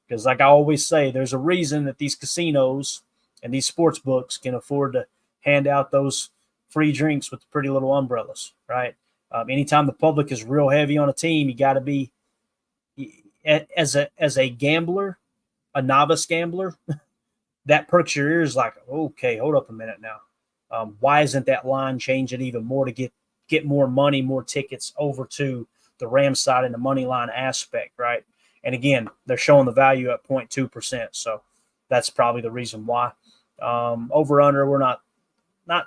because, like I always say, there's a reason that these casinos and these sports books can afford to hand out those free drinks with the pretty little umbrellas, right? Anytime the public is real heavy on a team, you got to be, as a gambler, a novice gambler, that perks your ears like, okay, hold up a minute now. Why isn't that line changing even more to get more money, more tickets over to the Rams side in the money line aspect, right? And again, they're showing the value at 0.2%. So that's probably the reason why. Over under, we're not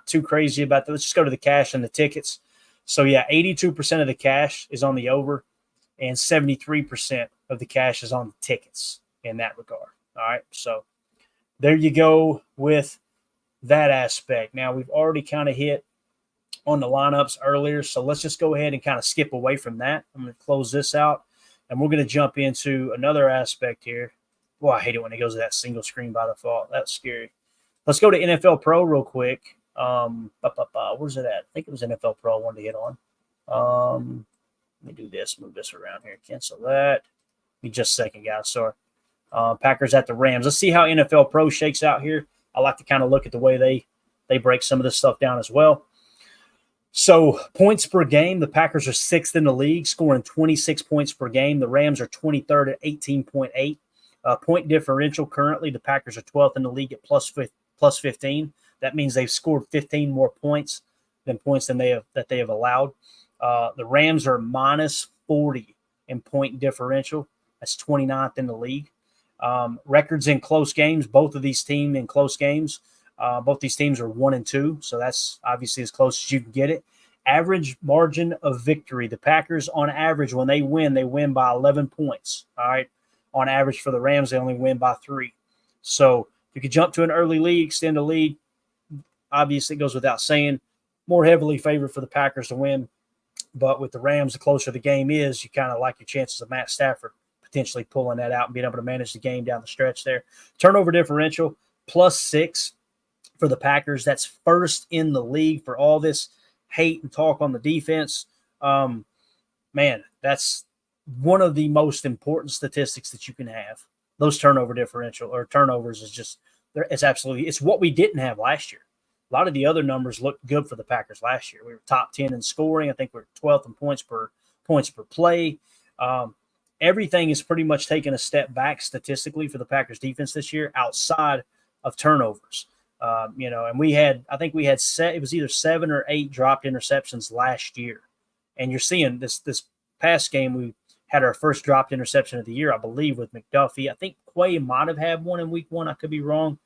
too crazy about that. Let's just go to the cash and the tickets. So yeah, 82% of the cash is on the over, and 73% of the cash is on the tickets in that regard. All right. So there you go with that aspect. Now we've already kind of hit on the lineups earlier, so let's just go ahead and kind of skip away from that. I'm going to close this out, and we're going to jump into another aspect here. Boy, I hate it when it goes to that single screen by default. That's scary. Let's go to NFL Pro real quick. Where's it at? I think it was NFL Pro I wanted to hit on. Let me do this. Move this around here. Cancel that. Give me just a second, guys. Sorry. Packers at the Rams. Let's see how NFL Pro shakes out here. I like to kind of look at the way they break some of this stuff down as well. So points per game, the Packers are 6th in the league, scoring 26 points per game. The Rams are 23rd at 18.8. Point differential currently, the Packers are 12th in the league at plus 15. That means they've scored 15 more points than they have allowed. The Rams are minus 40 in point differential. That's 29th in the league. Records in close games, both of these teams in close games. Both these teams are 1-2, so that's obviously as close as you can get it. Average margin of victory. The Packers, on average, when they win by 11 points. All right. On average for the Rams, they only win by 3. So if you could jump to an early lead, extend the lead, obviously it goes without saying, more heavily favored for the Packers to win. But with the Rams, the closer the game is, you kind of like your chances of Matt Stafford potentially pulling that out and being able to manage the game down the stretch there. Turnover differential, plus 6 for the Packers. That's first in the league for all this hate and talk on the defense. Man, that's one of the most important statistics that you can have. Those turnover differential or turnovers is just, it's what we didn't have last year. A lot of the other numbers looked good for the Packers last year. We were top 10 in scoring. I think we're 12th in points per play. Everything is pretty much taking a step back statistically for the Packers defense this year outside of turnovers. And I think we had it was either 7 or 8 dropped interceptions last year. And you're seeing this past game, we had our first dropped interception of the year, I believe, with McDuffie. I think Quay might have had one in week 1. I could be wrong.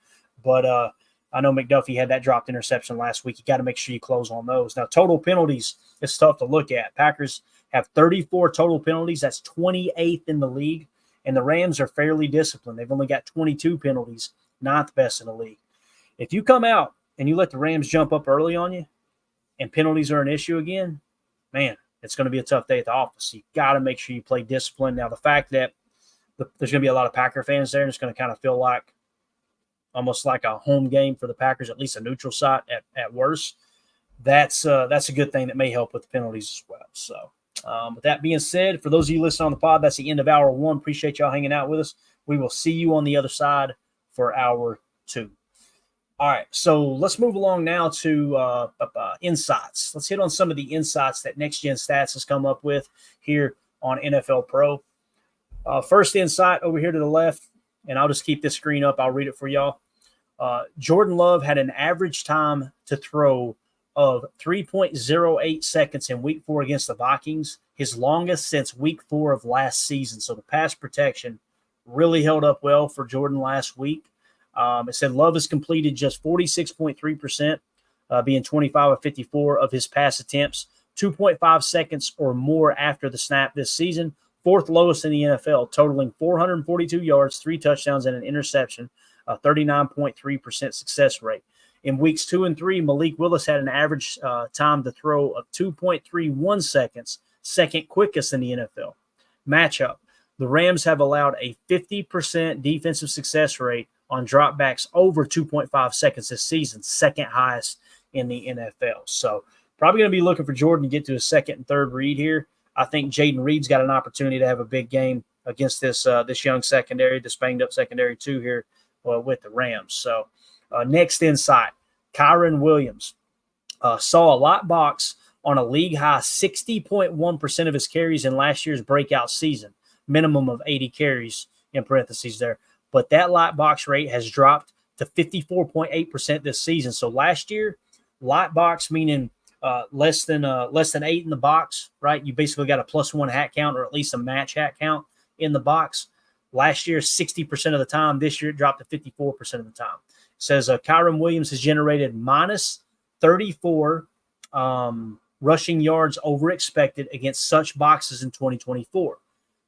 But I know McDuffie had that dropped interception last week. You got to make sure you close on those. Now, total penalties is tough to look at. Packers have 34 total penalties. That's 28th in the league. And the Rams are fairly disciplined. They've only got 22 penalties, 9th best in the league. If you come out and you let the Rams jump up early on you and penalties are an issue again, man, it's going to be a tough day at the office. You got to make sure you play discipline. Now, the fact that there's going to be a lot of Packer fans there and it's going to kind of feel like almost like a home game for the Packers, at least a neutral site at worst, that's a good thing that may help with the penalties as well. So with that being said, for those of you listening on the pod, that's the end of hour 1. Appreciate y'all hanging out with us. We will see you on the other side for hour 2. All right, so let's move along now to insights. Let's hit on some of the insights that Next Gen Stats has come up with here on NFL Pro. First insight over here to the left, and I'll just keep this screen up. I'll read it for y'all. Jordan Love had an average time to throw of 3.08 seconds in week 4 against the Vikings, his longest since week 4 of last season. So the pass protection really held up well for Jordan last week. It said Love has completed just 46.3%, being 25 of 54 of his pass attempts, 2.5 seconds or more after the snap this season, 4th lowest in the NFL, totaling 442 yards, 3 touchdowns, and an interception, a 39.3% success rate. In weeks 2 and 3, Malik Willis had an average time to throw of 2.31 seconds, second quickest in the NFL. Matchup: the Rams have allowed a 50% defensive success rate on dropbacks over 2.5 seconds this season, second highest in the NFL. So probably going to be looking for Jordan to get to his second and third read here. I think Jaden Reed's got an opportunity to have a big game against this young secondary, this banged-up secondary too here with the Rams. So next insight, Kyron Williams saw a lot box on a league-high 60.1% of his carries in last year's breakout season, minimum of 80 carries in parentheses there. But that light box rate has dropped to 54.8% this season. So last year, light box, meaning less than 8 in the box, right? You basically got a +1 hat count or at least a match hat count in the box. Last year, 60% of the time. This year, it dropped to 54% of the time. It says Kyren Williams has generated minus 34 rushing yards over expected against such boxes in 2024.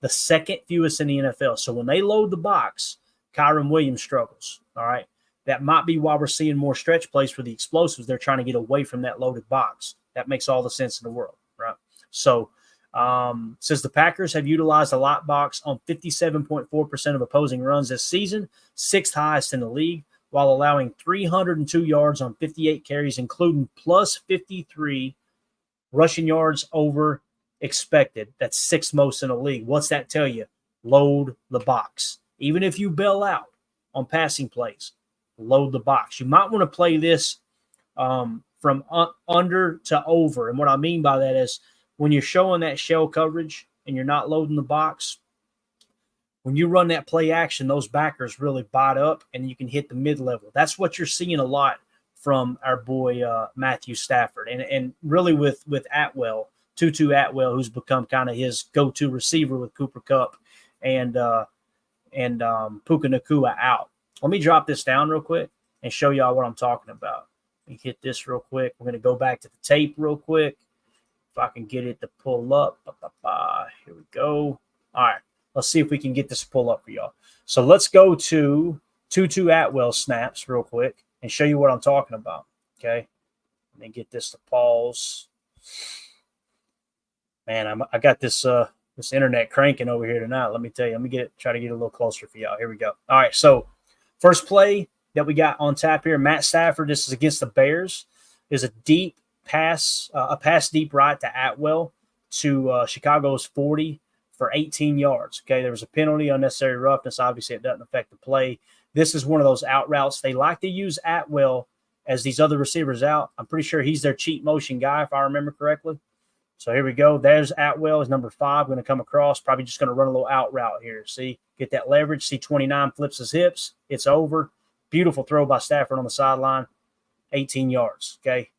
The second fewest in the NFL. So when they load the box, Kyren Williams struggles. All right. That might be why we're seeing more stretch plays for the explosives. They're trying to get away from that loaded box. That makes all the sense in the world, right? So says the Packers have utilized a lot box on 57.4% of opposing runs this season, sixth highest in the league, while allowing 302 yards on 58 carries, including plus 53 rushing yards over expected. That's sixth most in the league. What's that tell you? Load the box. Even if you bail out on passing plays, load the box. You might want to play this from under to over. And what I mean by that is when you're showing that shell coverage and you're not loading the box, when you run that play action, those backers really bite up and you can hit the mid-level. That's what you're seeing a lot from our boy Matthew Stafford. And really with Atwell, Tutu Atwell, who's become kind of his go-to receiver with Cooper Kupp and Puka Nacua out. Let me drop this down real quick and show y'all what I'm talking about. Let me hit this real quick. We're going to go back to the tape real quick. If I can get it to pull up. Here we go. All right. Let's see if we can get this to pull up for y'all. So let's go to Tutu Atwell snaps real quick and show you what I'm talking about. Okay. Let me get this to pause. Man, I got this internet cranking over here tonight. Let me tell you. Let me try to get a little closer for y'all. Here we go. All right. So first play that we got on tap here, Matt Stafford. This is against the Bears. Is a deep pass, a pass deep right to Atwell to Chicago's 40 for 18 yards. Okay, there was a penalty, unnecessary roughness. Obviously, it doesn't affect the play. This is one of those out routes. They like to use Atwell as these other receivers out. I'm pretty sure he's their cheat motion guy, if I remember correctly. So here we go. There's Atwell, is number 5, going to come across. Probably just going to run a little out route here. See, get that leverage. See, 29 flips his hips. It's over. Beautiful throw by Stafford on the sideline. 18 yards. Okay.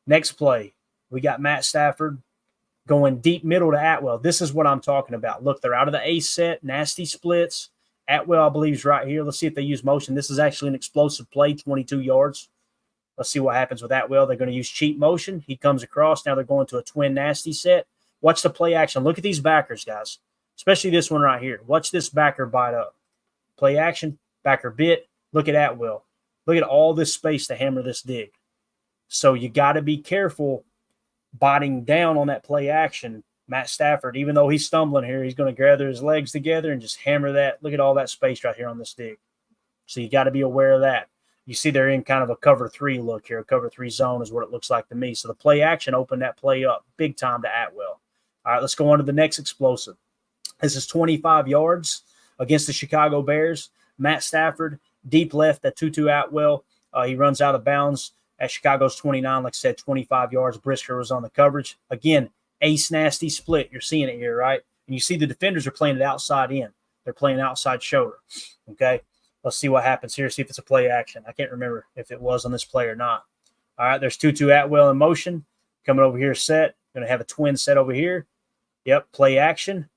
Next play, we got Matt Stafford going deep middle to Atwell. This is what I'm talking about. Look, they're out of the ace set, nasty splits. Atwell, I believe, is right here. Let's see if they use motion. This is actually an explosive play, 22 yards. Let's see what happens with Atwell. They're going to use cheat motion. He comes across. Now they're going to a twin nasty set. Watch the play action. Look at these backers, guys, especially this one right here. Watch this backer bite up. Play action, backer bit. Look at Atwell. Look at all this space to hammer this dig. So you got to be careful biting down on that play action. Matt Stafford, even though he's stumbling here, he's going to gather his legs together and just hammer that. Look at all that space right here on this dig. So you got to be aware of that. You see they're in kind of a cover 3 look here. A cover 3 zone is what it looks like to me. So the play action opened that play up big time to Atwell. All right, let's go on to the next explosive. This is 25 yards against the Chicago Bears. Matt Stafford, deep left, that Tutu Atwell. He runs out of bounds at Chicago's 29. Like I said, 25 yards. Brisker was on the coverage. Again, ace nasty split. You're seeing it here, right? And you see the defenders are playing it outside in. They're playing outside shoulder. Okay, let's see what happens here. See if it's a play action. I can't remember if it was on this play or not. All right, there's Tutu Atwell in motion. Coming over here set. Going to have a twin set over here. Yep, play action.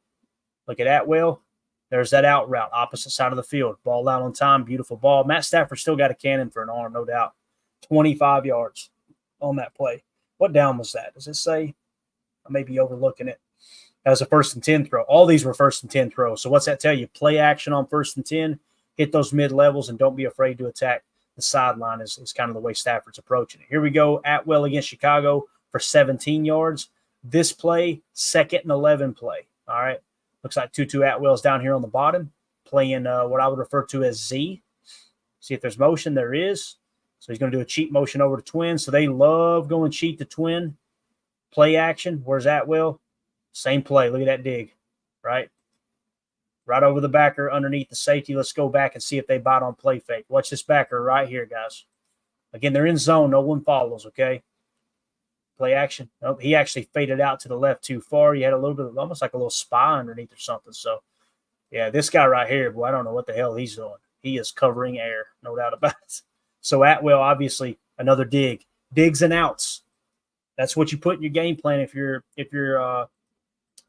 Look at Atwell. There's that out route, opposite side of the field. Ball out on time, beautiful ball. Matt Stafford still got a cannon for an arm, no doubt. 25 yards on that play. What down was that? Does it say? I may be overlooking it. That was a 1st and 10 throw. All these were 1st and 10 throws. So what's that tell you? Play action on 1st and 10. Hit those mid-levels and don't be afraid to attack the sideline is kind of the way Stafford's approaching it. Here we go. Atwell against Chicago for 17 yards. This play, 2nd and 11 play. All right. Looks like Tutu Atwell's down here on the bottom, playing what I would refer to as Z. See if there's motion. There is. So he's going to do a cheat motion over to twin. So they love going cheat to twin. Play action. Where's Atwell? Same play. Look at that dig, right? Right over the backer underneath the safety. Let's go back and see if they bite on play fake. Watch this backer right here, guys. Again, they're in zone. No one follows, okay? Play action. Nope, he actually faded out to the left too far. You had a little bit of almost like a little spy underneath or something. So, yeah, this guy right here, boy, I don't know what the hell he's doing. He is covering air, no doubt about it. So Atwell, obviously, another dig. Digs and outs. That's what you put in your game plan if you're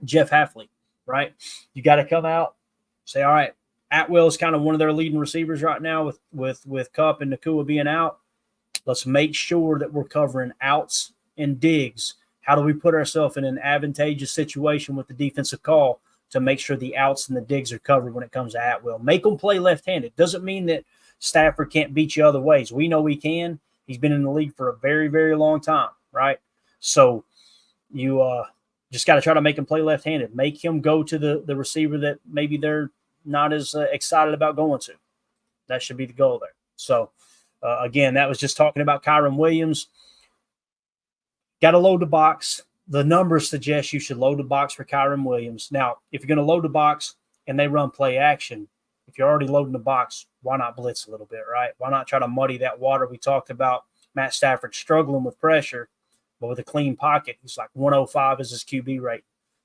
Jeff Hafley, right? You got to come out, say, all right, Atwell is kind of one of their leading receivers right now with Kupp and Nacua being out. Let's make sure that we're covering outs and digs. How do we put ourselves in an advantageous situation with the defensive call to make sure the outs and the digs are covered when it comes to Atwell? Make them play left-handed. Doesn't mean that Stafford can't beat you other ways. We know he can. He's been in the league for a very, very long time, right? So you just got to try to make him play left-handed. Make him go to the receiver that maybe they're not as excited about going to. That should be the goal there. So, again, that was just talking about Kyren Williams. Got to load the box. The numbers suggest you should load the box for Kyren Williams. Now, if you're going to load the box and they run play action, if you're already loading the box, why not blitz a little bit, right? Why not try to muddy that water? We talked about Matt Stafford struggling with pressure, but with a clean pocket, he's like 105 is his QB rate.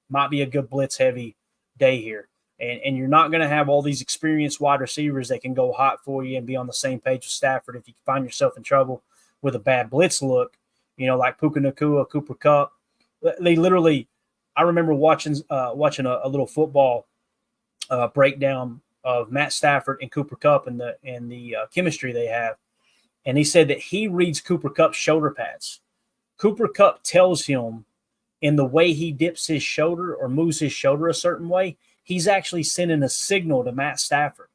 Might be a good blitz-heavy day here. And you're not going to have all these experienced wide receivers that can go hot for you and be on the same page with Stafford if you find yourself in trouble with a bad blitz look, like Puka Nacua, Cooper Kupp. They literally – I remember watching a little football breakdown of Matt Stafford and Cooper Kupp and the chemistry they have, and he said that he reads Cooper Kupp's shoulder pads. Cooper Kupp tells him in the way he dips his shoulder or moves his shoulder a certain way, he's actually sending a signal to Matt Stafford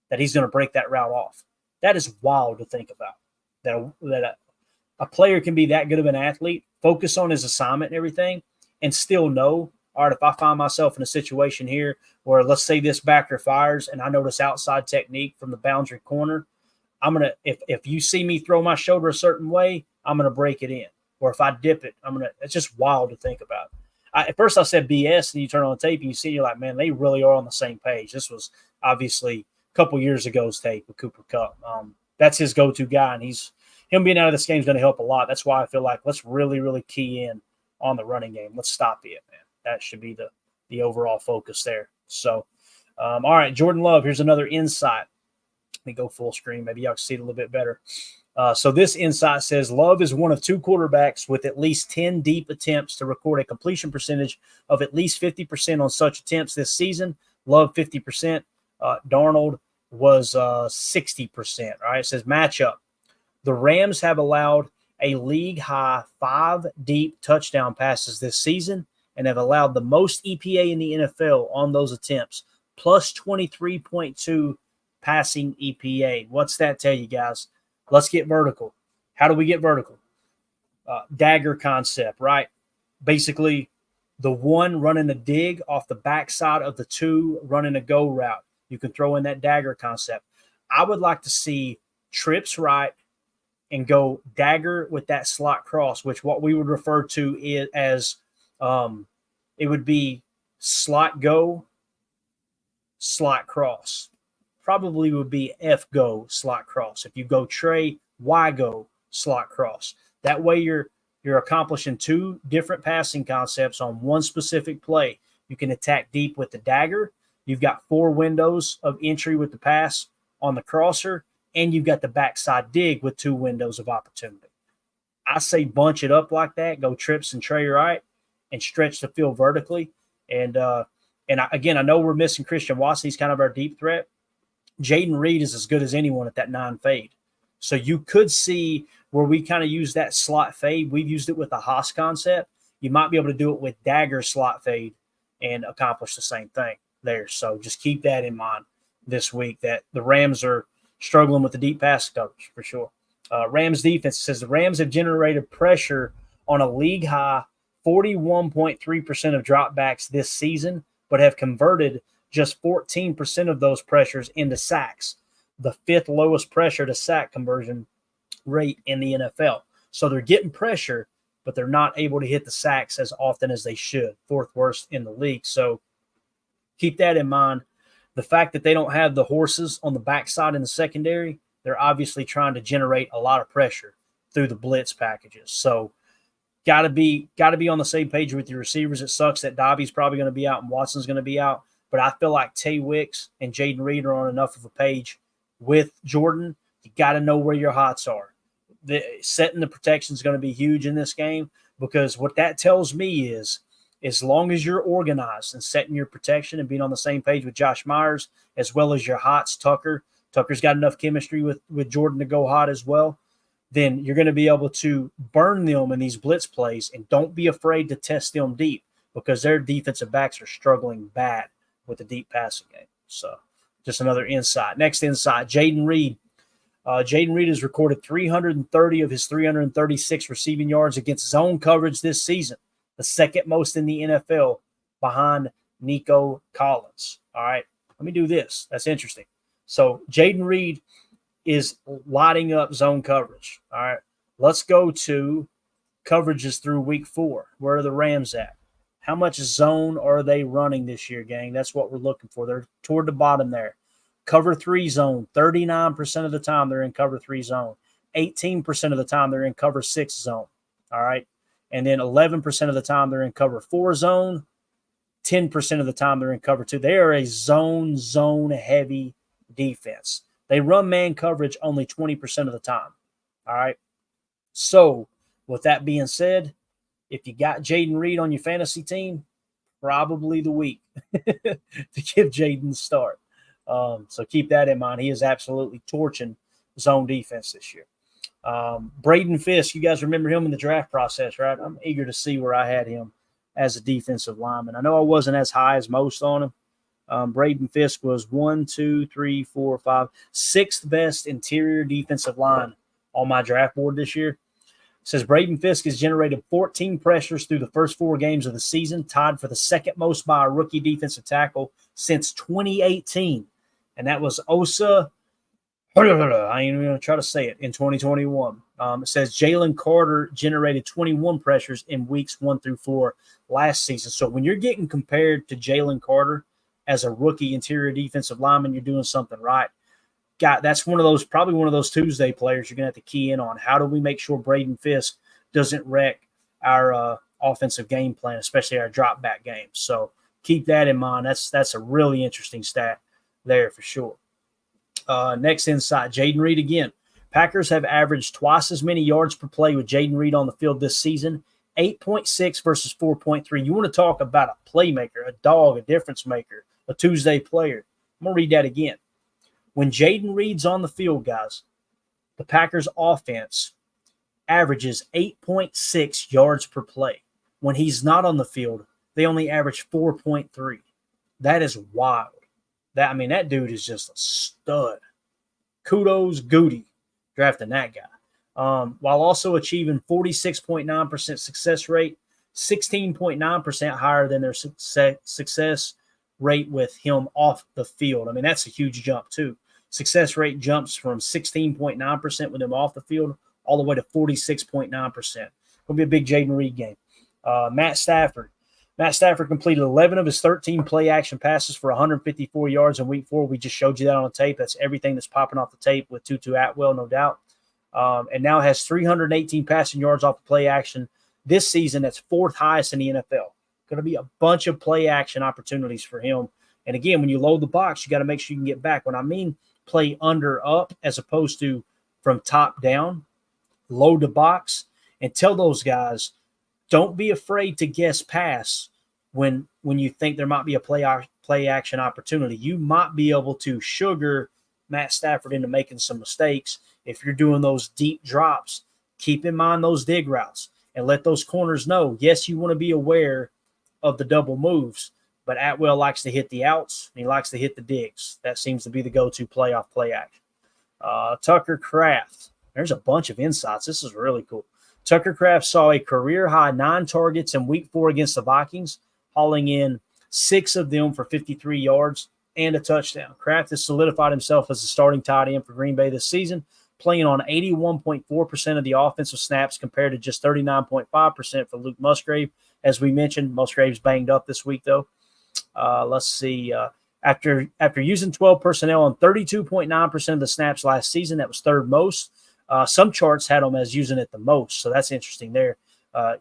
that he's going to break that route off. That is wild to think about, that a player can be that good of an athlete, focus on his assignment and everything, and still know, all right, if I find myself in a situation here where, let's say, this backer fires and I notice outside technique from the boundary corner, I'm going to – if you see me throw my shoulder a certain way, I'm going to break it in. Or if I dip it, it's just wild to think about. At first I said BS, and you turn on the tape and you see, you're like, man, they really are on the same page. This was obviously a couple years ago's tape with Cooper Kupp. That's his go-to guy, and him being out of this game is going to help a lot. That's why I feel like let's really, really key in on the running game. Let's stop it, man. That should be the overall focus there. So, all right, Jordan Love, here's another insight. Let me go full screen. Maybe y'all can see it a little bit better. So this insight says Love is one of two quarterbacks with at least 10 deep attempts to record a completion percentage of at least 50% on such attempts this season. Love 50%. Darnold was 60%. All right, it says matchup. The Rams have allowed a league-high 5 deep touchdown passes this season and have allowed the most EPA in the NFL on those attempts, plus 23.2 passing EPA. What's that tell you, guys? Let's get vertical. How do we get vertical? Dagger concept, right? Basically, the one running a dig off the backside of the two running a go route. You can throw in that dagger concept. I would like to see trips right and go dagger with that slot cross, which what we would refer to as it would be slot go, slot cross. Probably would be F go slot cross. If you go Trey, Y go slot cross. That way you're accomplishing two different passing concepts on one specific play. You can attack deep with the dagger. You've got 4 windows of entry with the pass on the crosser, and you've got the backside dig with 2 windows of opportunity. I say bunch it up like that, go trips and Trey right, and stretch the field vertically. And I know we're missing Christian Watson. He's kind of our deep threat. Jaden Reed is as good as anyone at that 9 fade. So you could see where we kind of use that slot fade. We've used it with the Haas concept. You might be able to do it with dagger slot fade and accomplish the same thing there. So just keep that in mind this week, that the Rams are struggling with the deep pass coverage for sure. Rams defense says the Rams have generated pressure on a league-high 41.3% of dropbacks this season, but have converted just 14% of those pressures into sacks, the 5th lowest pressure to sack conversion rate in the NFL. So they're getting pressure, but they're not able to hit the sacks as often as they should, 4th worst in the league. So keep that in mind. The fact that they don't have the horses on the backside in the secondary, they're obviously trying to generate a lot of pressure through the blitz packages. So got to be on the same page with your receivers. It sucks that Dobby's probably going to be out and Watson's going to be out. But I feel like Tay Wicks and Jaden Reed are on enough of a page with Jordan, you got to know where your hots are. Setting the protection is going to be huge in this game, because what that tells me is, as long as you're organized and setting your protection and being on the same page with Josh Myers, as well as your hots, Tucker's got enough chemistry with Jordan to go hot as well, then you're going to be able to burn them in these blitz plays, and don't be afraid to test them deep, because their defensive backs are struggling bad with the deep passing game. So just another insight. Next insight, Jayden Reed. Jayden Reed has recorded 330 of his 336 receiving yards against zone coverage this season, the second most in the NFL behind Nico Collins. All right, let me do this. That's interesting. So Jayden Reed is lighting up zone coverage. All right, let's go to coverages through week 4. Where are the Rams at? How much zone are they running this year, gang? That's what we're looking for. They're toward the bottom there. Cover 3 zone, 39% of the time they're in cover 3 zone. 18% of the time they're in cover 6 zone. All right. And then 11% of the time they're in cover 4 zone. 10% of the time they're in cover 2. They are a zone heavy defense. They run man coverage only 20% of the time. All right. So with that being said, if you got Jayden Reed on your fantasy team, probably the week to give Jayden the start. So keep that in mind. He is absolutely torching zone defense this year. Braden Fisk, you guys remember him in the draft process, right? I'm eager to see where I had him as a defensive lineman. I know I wasn't as high as most on him. Braden Fisk was 6th best interior defensive line on my draft board this year. It says Braden Fisk has generated 14 pressures through the first 4 games of the season, tied for the second most by a rookie defensive tackle since 2018. And that was Osa, I ain't even going to try to say it, in 2021. It says Jalen Carter generated 21 pressures in weeks 1 through 4 last season. So when you're getting compared to Jalen Carter as a rookie interior defensive lineman, you're doing something right. That's probably one of those Tuesday players you're going to have to key in on. How do we make sure Braden Fisk doesn't wreck our offensive game plan, especially our drop back games? So keep that in mind. That's a really interesting stat there for sure. Next insight, Jayden Reed again. Packers have averaged twice as many yards per play with Jayden Reed on the field this season, 8.6 versus 4.3. You want to talk about a playmaker, a dog, a difference maker, a Tuesday player. I'm going to read that again. When Jayden Reed's on the field, guys, the Packers offense averages 8.6 yards per play. When he's not on the field, they only average 4.3. That is wild. That dude is just a stud. Kudos, Goody, drafting that guy. While also achieving 46.9% success rate, 16.9% higher than their success rate with him off the field. That's a huge jump too. Success rate jumps from 16.9% with him off the field all the way to 46.9%. It'll be a big Jayden Reed game. Matt Stafford completed 11 of his 13 play-action passes for 154 yards in Week 4. We just showed you that on the tape. That's everything that's popping off the tape with Tutu Atwell, no doubt. And now has 318 passing yards off the play-action this season. That's 4th highest in the NFL. Going to be a bunch of play-action opportunities for him. And, again, when you load the box, you got to make sure you can get back. When I mean play under up as opposed to from top down, load the box and tell those guys, don't be afraid to guess pass when you think there might be a play action opportunity. You might be able to sugar Matt Stafford into making some mistakes. If you're doing those deep drops, keep in mind those dig routes and let those corners know, yes, you want to be aware of the double moves, but Atwell likes to hit the outs and he likes to hit the digs. That seems to be the go-to play off play action. Tucker Kraft. There's a bunch of insights. This is really cool. Tucker Kraft saw a career-high 9 targets in Week 4 against the Vikings, hauling in 6 of them for 53 yards and a touchdown. Kraft has solidified himself as the starting tight end for Green Bay this season, playing on 81.4% of the offensive snaps compared to just 39.5% for Luke Musgrave. As we mentioned, Musgrave's banged up this week, though. Let's see. After using 12 personnel on 32.9% of the snaps last season, that was 3rd most. Some charts had them as using it the most, so that's interesting there.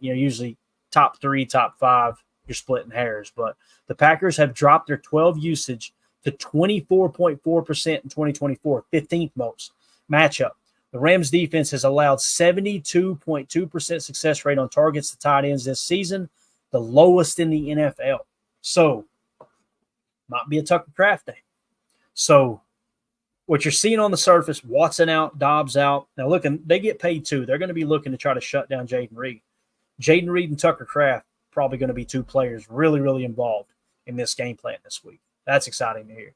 Usually top 3, top 5, you're splitting hairs. But the Packers have dropped their 12 usage to 24.4% in 2024, 15th most matchup. The Rams defense has allowed 72.2% success rate on targets to tight ends this season, the lowest in the NFL. So, might be a Tucker Kraft day. So, what you're seeing on the surface, Watson out, Dobbs out. Now, look, they get paid too. They're going to be looking to try to shut down Jayden Reed. Jayden Reed and Tucker Kraft probably going to be two players really, really involved in this game plan this week. That's exciting to hear.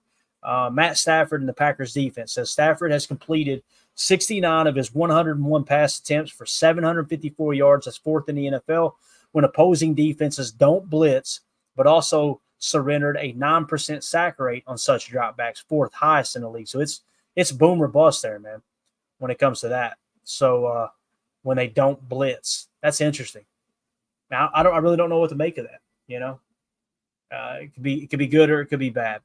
Matt Stafford and the Packers defense says Stafford has completed 69 of his 101 pass attempts for 754 yards. That's fourth in the NFL when opposing defenses don't blitz, but also surrendered a 9% sack rate on such dropbacks, fourth highest in the league. So it's boom or bust there, man, when it comes to that. So when they don't blitz, that's interesting. Now I really don't know what to make of that. You know, it could be good or it could be bad.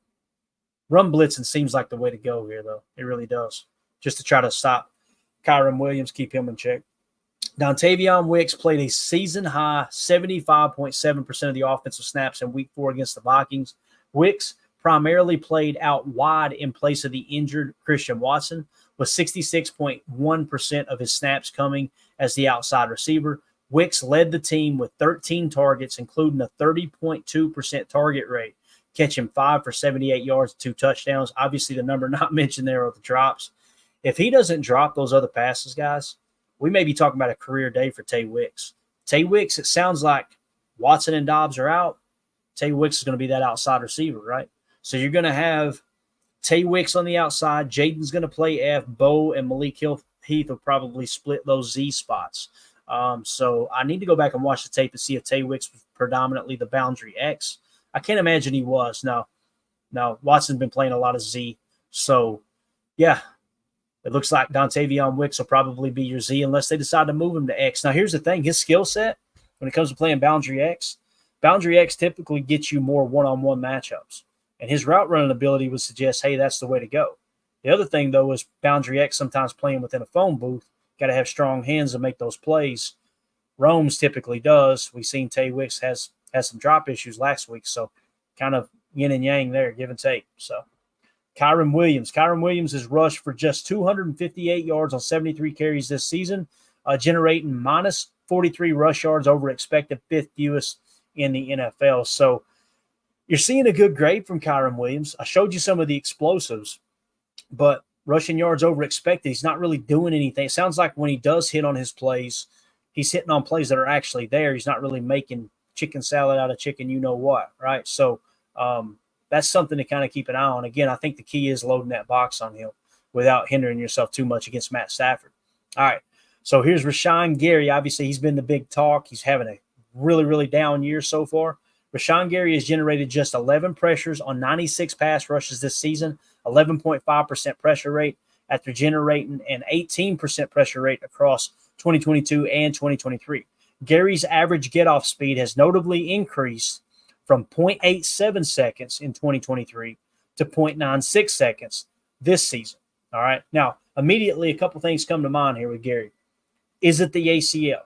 Run blitzing seems like the way to go here, though. It really does, just to try to stop Kyren Williams, keep him in check. Dontavion Wicks played a season-high 75.7% of the offensive snaps in Week 4 against the Vikings. Wicks primarily played out wide in place of the injured Christian Watson, with 66.1% of his snaps coming as the outside receiver. Wicks led the team with 13 targets, including a 30.2% target rate, catching 5 for 78 yards, 2 touchdowns. Obviously, the number not mentioned there are the drops. If he doesn't drop those other passes, guys, we may be talking about a career day for Tay Wicks. Tay Wicks, it sounds like Watson and Dobbs are out. Tay Wicks is going to be that outside receiver, right? So you're going to have Tay Wicks on the outside. Jaden's going to play F. Bo and Malik Heath will probably split those Z spots. So I need to go back and watch the tape to see if Tay Wicks was predominantly the boundary X. I can't imagine he was. No, Watson's been playing a lot of Z. So, yeah, it looks like Dontavion Wicks will probably be your Z unless they decide to move him to X. Now, here's the thing. His skill set, when it comes to playing boundary X typically gets you more one-on-one matchups. And his route running ability would suggest, hey, that's the way to go. The other thing, though, is boundary X sometimes playing within a phone booth. Got to have strong hands to make those plays. Rome's typically does. We've seen Tay Wicks has some drop issues last week, so kind of yin and yang there, give and take. So Kyren Williams has rushed for just 258 yards on 73 carries this season, generating minus 43 rush yards over expected, fifth fewest in the NFL. So you're seeing a good grade from Kyren Williams. I showed you some of the explosives, but rushing yards over expected, he's not really doing anything. It sounds like when he does hit on his plays, he's hitting on plays that are actually there. He's not really making chicken salad out of chicken you-know-what, right? So that's something to kind of keep an eye on. Again, I think the key is loading that box on him without hindering yourself too much against Matt Stafford. All right, so here's Rashawn Gary. Obviously, he's been the big talk. He's having a really, really down year so far. Rashawn Gary has generated just 11 pressures on 96 pass rushes this season, 11.5% pressure rate after generating an 18% pressure rate across 2022 and 2023. Gary's average get-off speed has notably increased from 0.87 seconds in 2023 to 0.96 seconds this season. All right. Now, immediately, a couple things come to mind here with Gary. Is it the ACL?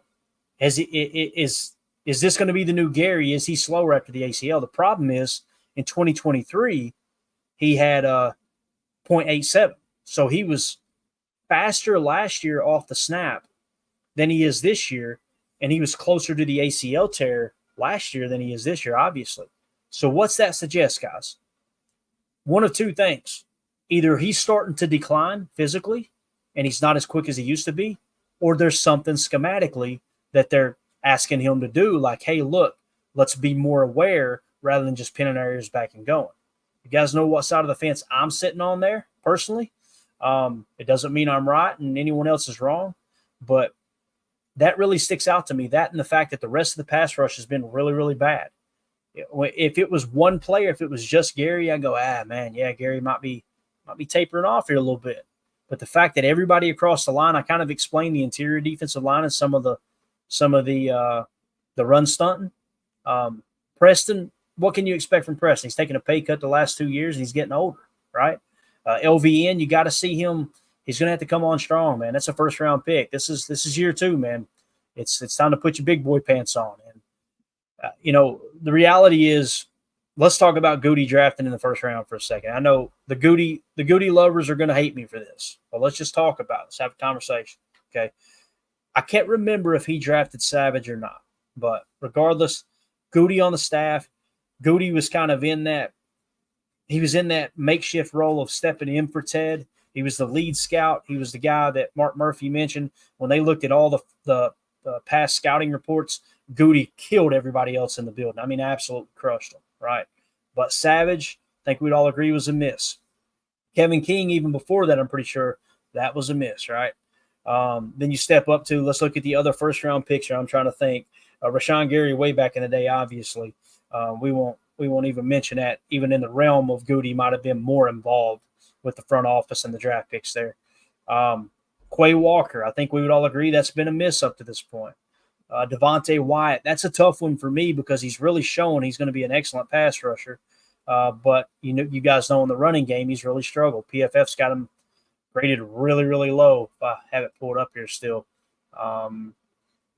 Is this going to be the new Gary? Is he slower after the ACL? The problem is in 2023, he had 0.87. So he was faster last year off the snap than he is this year. And he was closer to the ACL tear last year than he is this year, obviously. So what's that suggest, guys? One of two things. Either he's starting to decline physically and he's not as quick as he used to be, or there's something schematically that they're asking him to do, like, hey, look, let's be more aware rather than just pinning our ears back and going. You guys know what side of the fence I'm sitting on there, personally. It doesn't mean I'm right and anyone else is wrong, but that really sticks out to me, that and the fact that the rest of the pass rush has been really, really bad. If it was one player, if it was just Gary, I go, man, yeah, Gary might be tapering off here a little bit. But the fact that everybody across the line, I kind of explained the interior defensive line and some of the run stunting. Preston, what can you expect from Preston? He's taking a pay cut the last 2 years and he's getting older, right? LVN, you got to see him. He's going to have to come on strong, man. That's a first-round pick. This is year 2, man. It's time to put your big boy pants on. And, the reality is let's talk about Goody drafting in the first round for a second. I know the Goody lovers are going to hate me for this, but let's just talk about it. Let's have a conversation. Okay. I can't remember if he drafted Savage or not, but regardless, Goody on the staff, Goody was kind of in that, he was in that makeshift role of stepping in for Ted. He was the lead scout. He was the guy that Mark Murphy mentioned when they looked at all the past scouting reports. Goody killed everybody else in the building. I mean, absolutely crushed them, right? But Savage, I think we'd all agree, was a miss. Kevin King, even before that, I'm pretty sure that was a miss, right? Then you step up to, let's look at the other first-round picture. I'm trying to think. Rashawn Gary, way back in the day, obviously. We won't even mention that. Even in the realm of Goody, might have been more involved with the front office and the draft picks there. Quay Walker, I think we would all agree that's been a miss up to this point. Devontae Wyatt, that's a tough one for me because he's really shown he's going to be an excellent pass rusher. But you guys know in the running game, he's really struggled. PFF's got him graded really, really low. If I have it pulled up here still.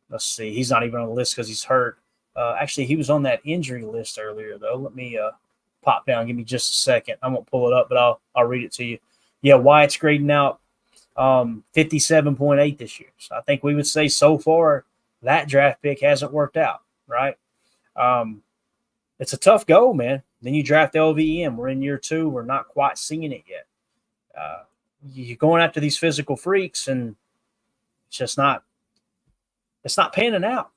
Let's see. He's not even on the list because he's hurt. Actually, he was on that injury list earlier, though. Let me pop down. Give me just a second. I won't pull it up, but I'll read it to you. Yeah, Wyatt's grading out 57.8 this year. So I think we would say so far that draft pick hasn't worked out, right? It's a tough go, man. Then you draft LVM. We're in year 2. We're not quite seeing it yet. You're going after these physical freaks, and it's just not panning out.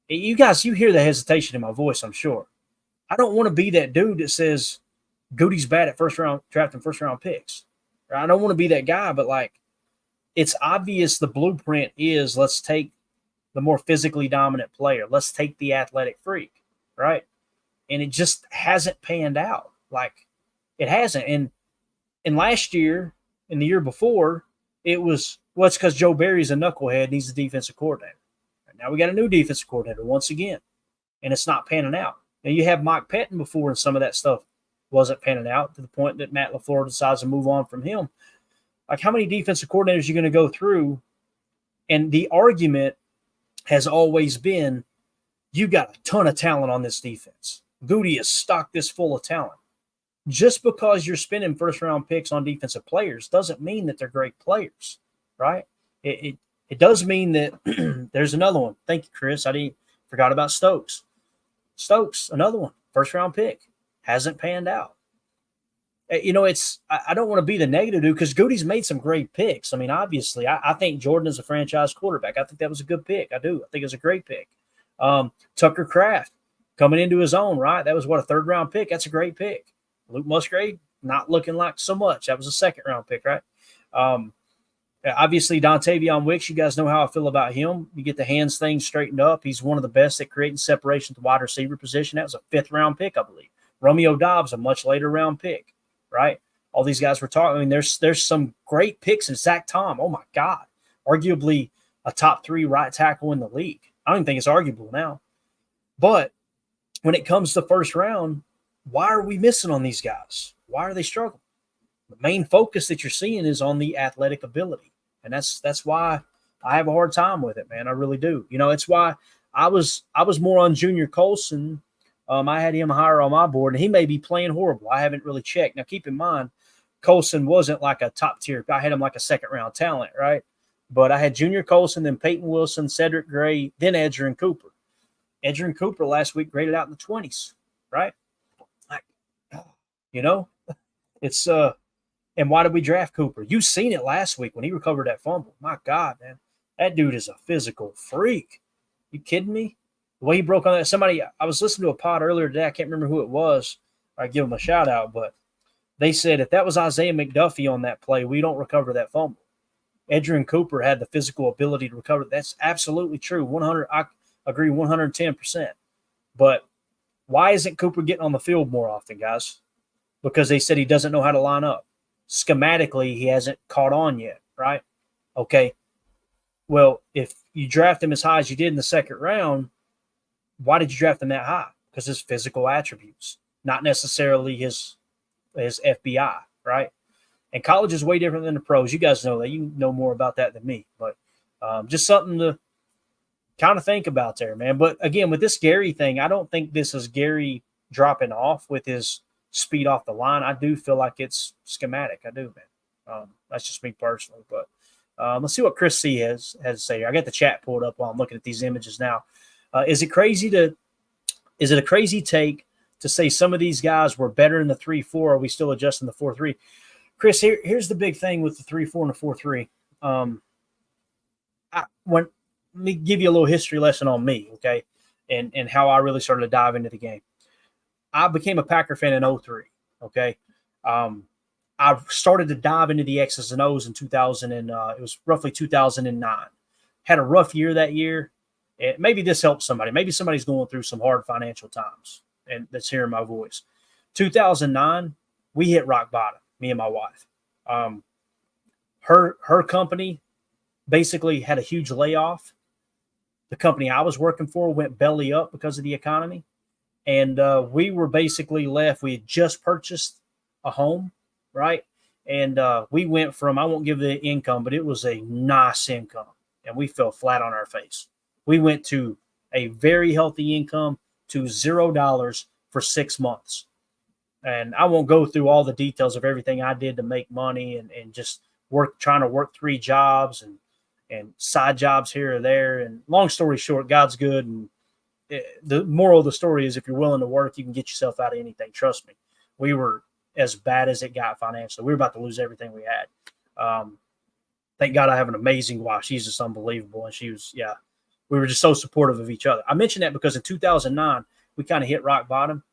You guys, you hear the hesitation in my voice, I'm sure. I don't want to be that dude that says Goody's bad at drafting first-round picks. I don't want to be that guy, but, like, it's obvious the blueprint is let's take the more physically dominant player. Let's take the athletic freak, right? And it just hasn't panned out. Like, it hasn't. And last year and the year before, it was, well, it's because Joe Barry's a knucklehead and he's the defensive coordinator. Now we got a new defensive coordinator once again, and it's not panning out. Now you have Mike Pettin before, and some of that stuff wasn't panning out to the point that Matt LaFleur decides to move on from him. Like, how many defensive coordinators are you going to go through? And the argument has always been, you got a ton of talent on this defense. Goody is stocked this full of talent. Just because you're spending first-round picks on defensive players doesn't mean that they're great players, right? It does mean that there's another one. Thank you, Chris. I forgot about Stokes. Stokes, another one, first-round pick, hasn't panned out. I don't want to be the negative dude because Goody's made some great picks. I mean, obviously, I think Jordan is a franchise quarterback. I think that was a good pick. I do. I think it was a great pick. Tucker Kraft coming into his own, right? That was, a third-round pick? That's a great pick. Luke Musgrave, not looking like so much. That was a second-round pick, right? Obviously, Dontavion Wicks, you guys know how I feel about him. You get the hands thing straightened up. He's one of the best at creating separation at the wide receiver position. That was a 5th-round pick, I believe. Romeo Dobbs, a much later round pick, right? All these guys were talking. I mean, there's some great picks in Zach Tom. Oh, my God. Arguably a top 3 right tackle in the league. I don't even think it's arguable now. But when it comes to first round, why are we missing on these guys? Why are they struggling? The main focus that you're seeing is on the athletic ability. And that's why I have a hard time with it, man. I really do. It's why I was more on Junior Colson. I had him higher on my board, and he may be playing horrible. I haven't really checked. Now, keep in mind, Colson wasn't like a top tier. I had him like a second-round talent, right? But I had Junior Colson, then Peyton Wilson, Cedric Gray, then Edgerrin Cooper. Edgerrin Cooper last week graded out in the 20s, right? It's and why did we draft Cooper? You seen it last week when he recovered that fumble. My God, man. That dude is a physical freak. You kidding me? The way he broke on that. Somebody, I was listening to a pod earlier today. I can't remember who it was. I give him a shout out, but they said if that was Isaiah McDuffie on that play, we don't recover that fumble. Edgerrin Cooper had the physical ability to recover. That's absolutely true. I agree 110%. But why isn't Cooper getting on the field more often, guys? Because they said he doesn't know how to line up. Schematically, he hasn't caught on yet, right? Okay. Well, if you draft him as high as you did in the second round, why did you draft him that high? Because his physical attributes, not necessarily his FBI, right? And college is way different than the pros. You guys know that. You know more about that than me. But just something to kind of think about there, man. But, again, with this Gary thing, I don't think this is Gary dropping off with his speed off the line. I do feel like it's schematic. I do, man. That's just me personally. But let's see what Chris C has to say here. I got the chat pulled up while I'm looking at these images now. Is it a crazy take to say some of these guys were better in the 3-4? Are we still adjusting the 4-3? Chris, here's the big thing with the 3-4 and the 4-3. Let me give you a little history lesson on me, okay, and how I really started to dive into the game. I became a Packer fan in 03, okay. I started to dive into the X's and O's in 2000, and it was roughly 2009. Had a rough year that year. Maybe this helps somebody. Maybe somebody's going through some hard financial times, and that's hearing my voice. 2009, we hit rock bottom, me and my wife. Her company basically had a huge layoff. The company I was working for went belly up because of the economy. And we were basically left. We had just purchased a home, right? And we went from, I won't give the income, but it was a nice income. And we fell flat on our face. We went to a very healthy income to $0 for 6 months. And I won't go through all the details of everything I did to make money and just trying to work 3 jobs and side jobs here or there. And long story short, God's good. And the moral of the story is if you're willing to work, you can get yourself out of anything. Trust me. We were as bad as it got financially. We were about to lose everything we had. Thank God I have an amazing wife. She's just unbelievable. And we were just so supportive of each other. I mentioned that because in 2009, we kind of hit rock bottom.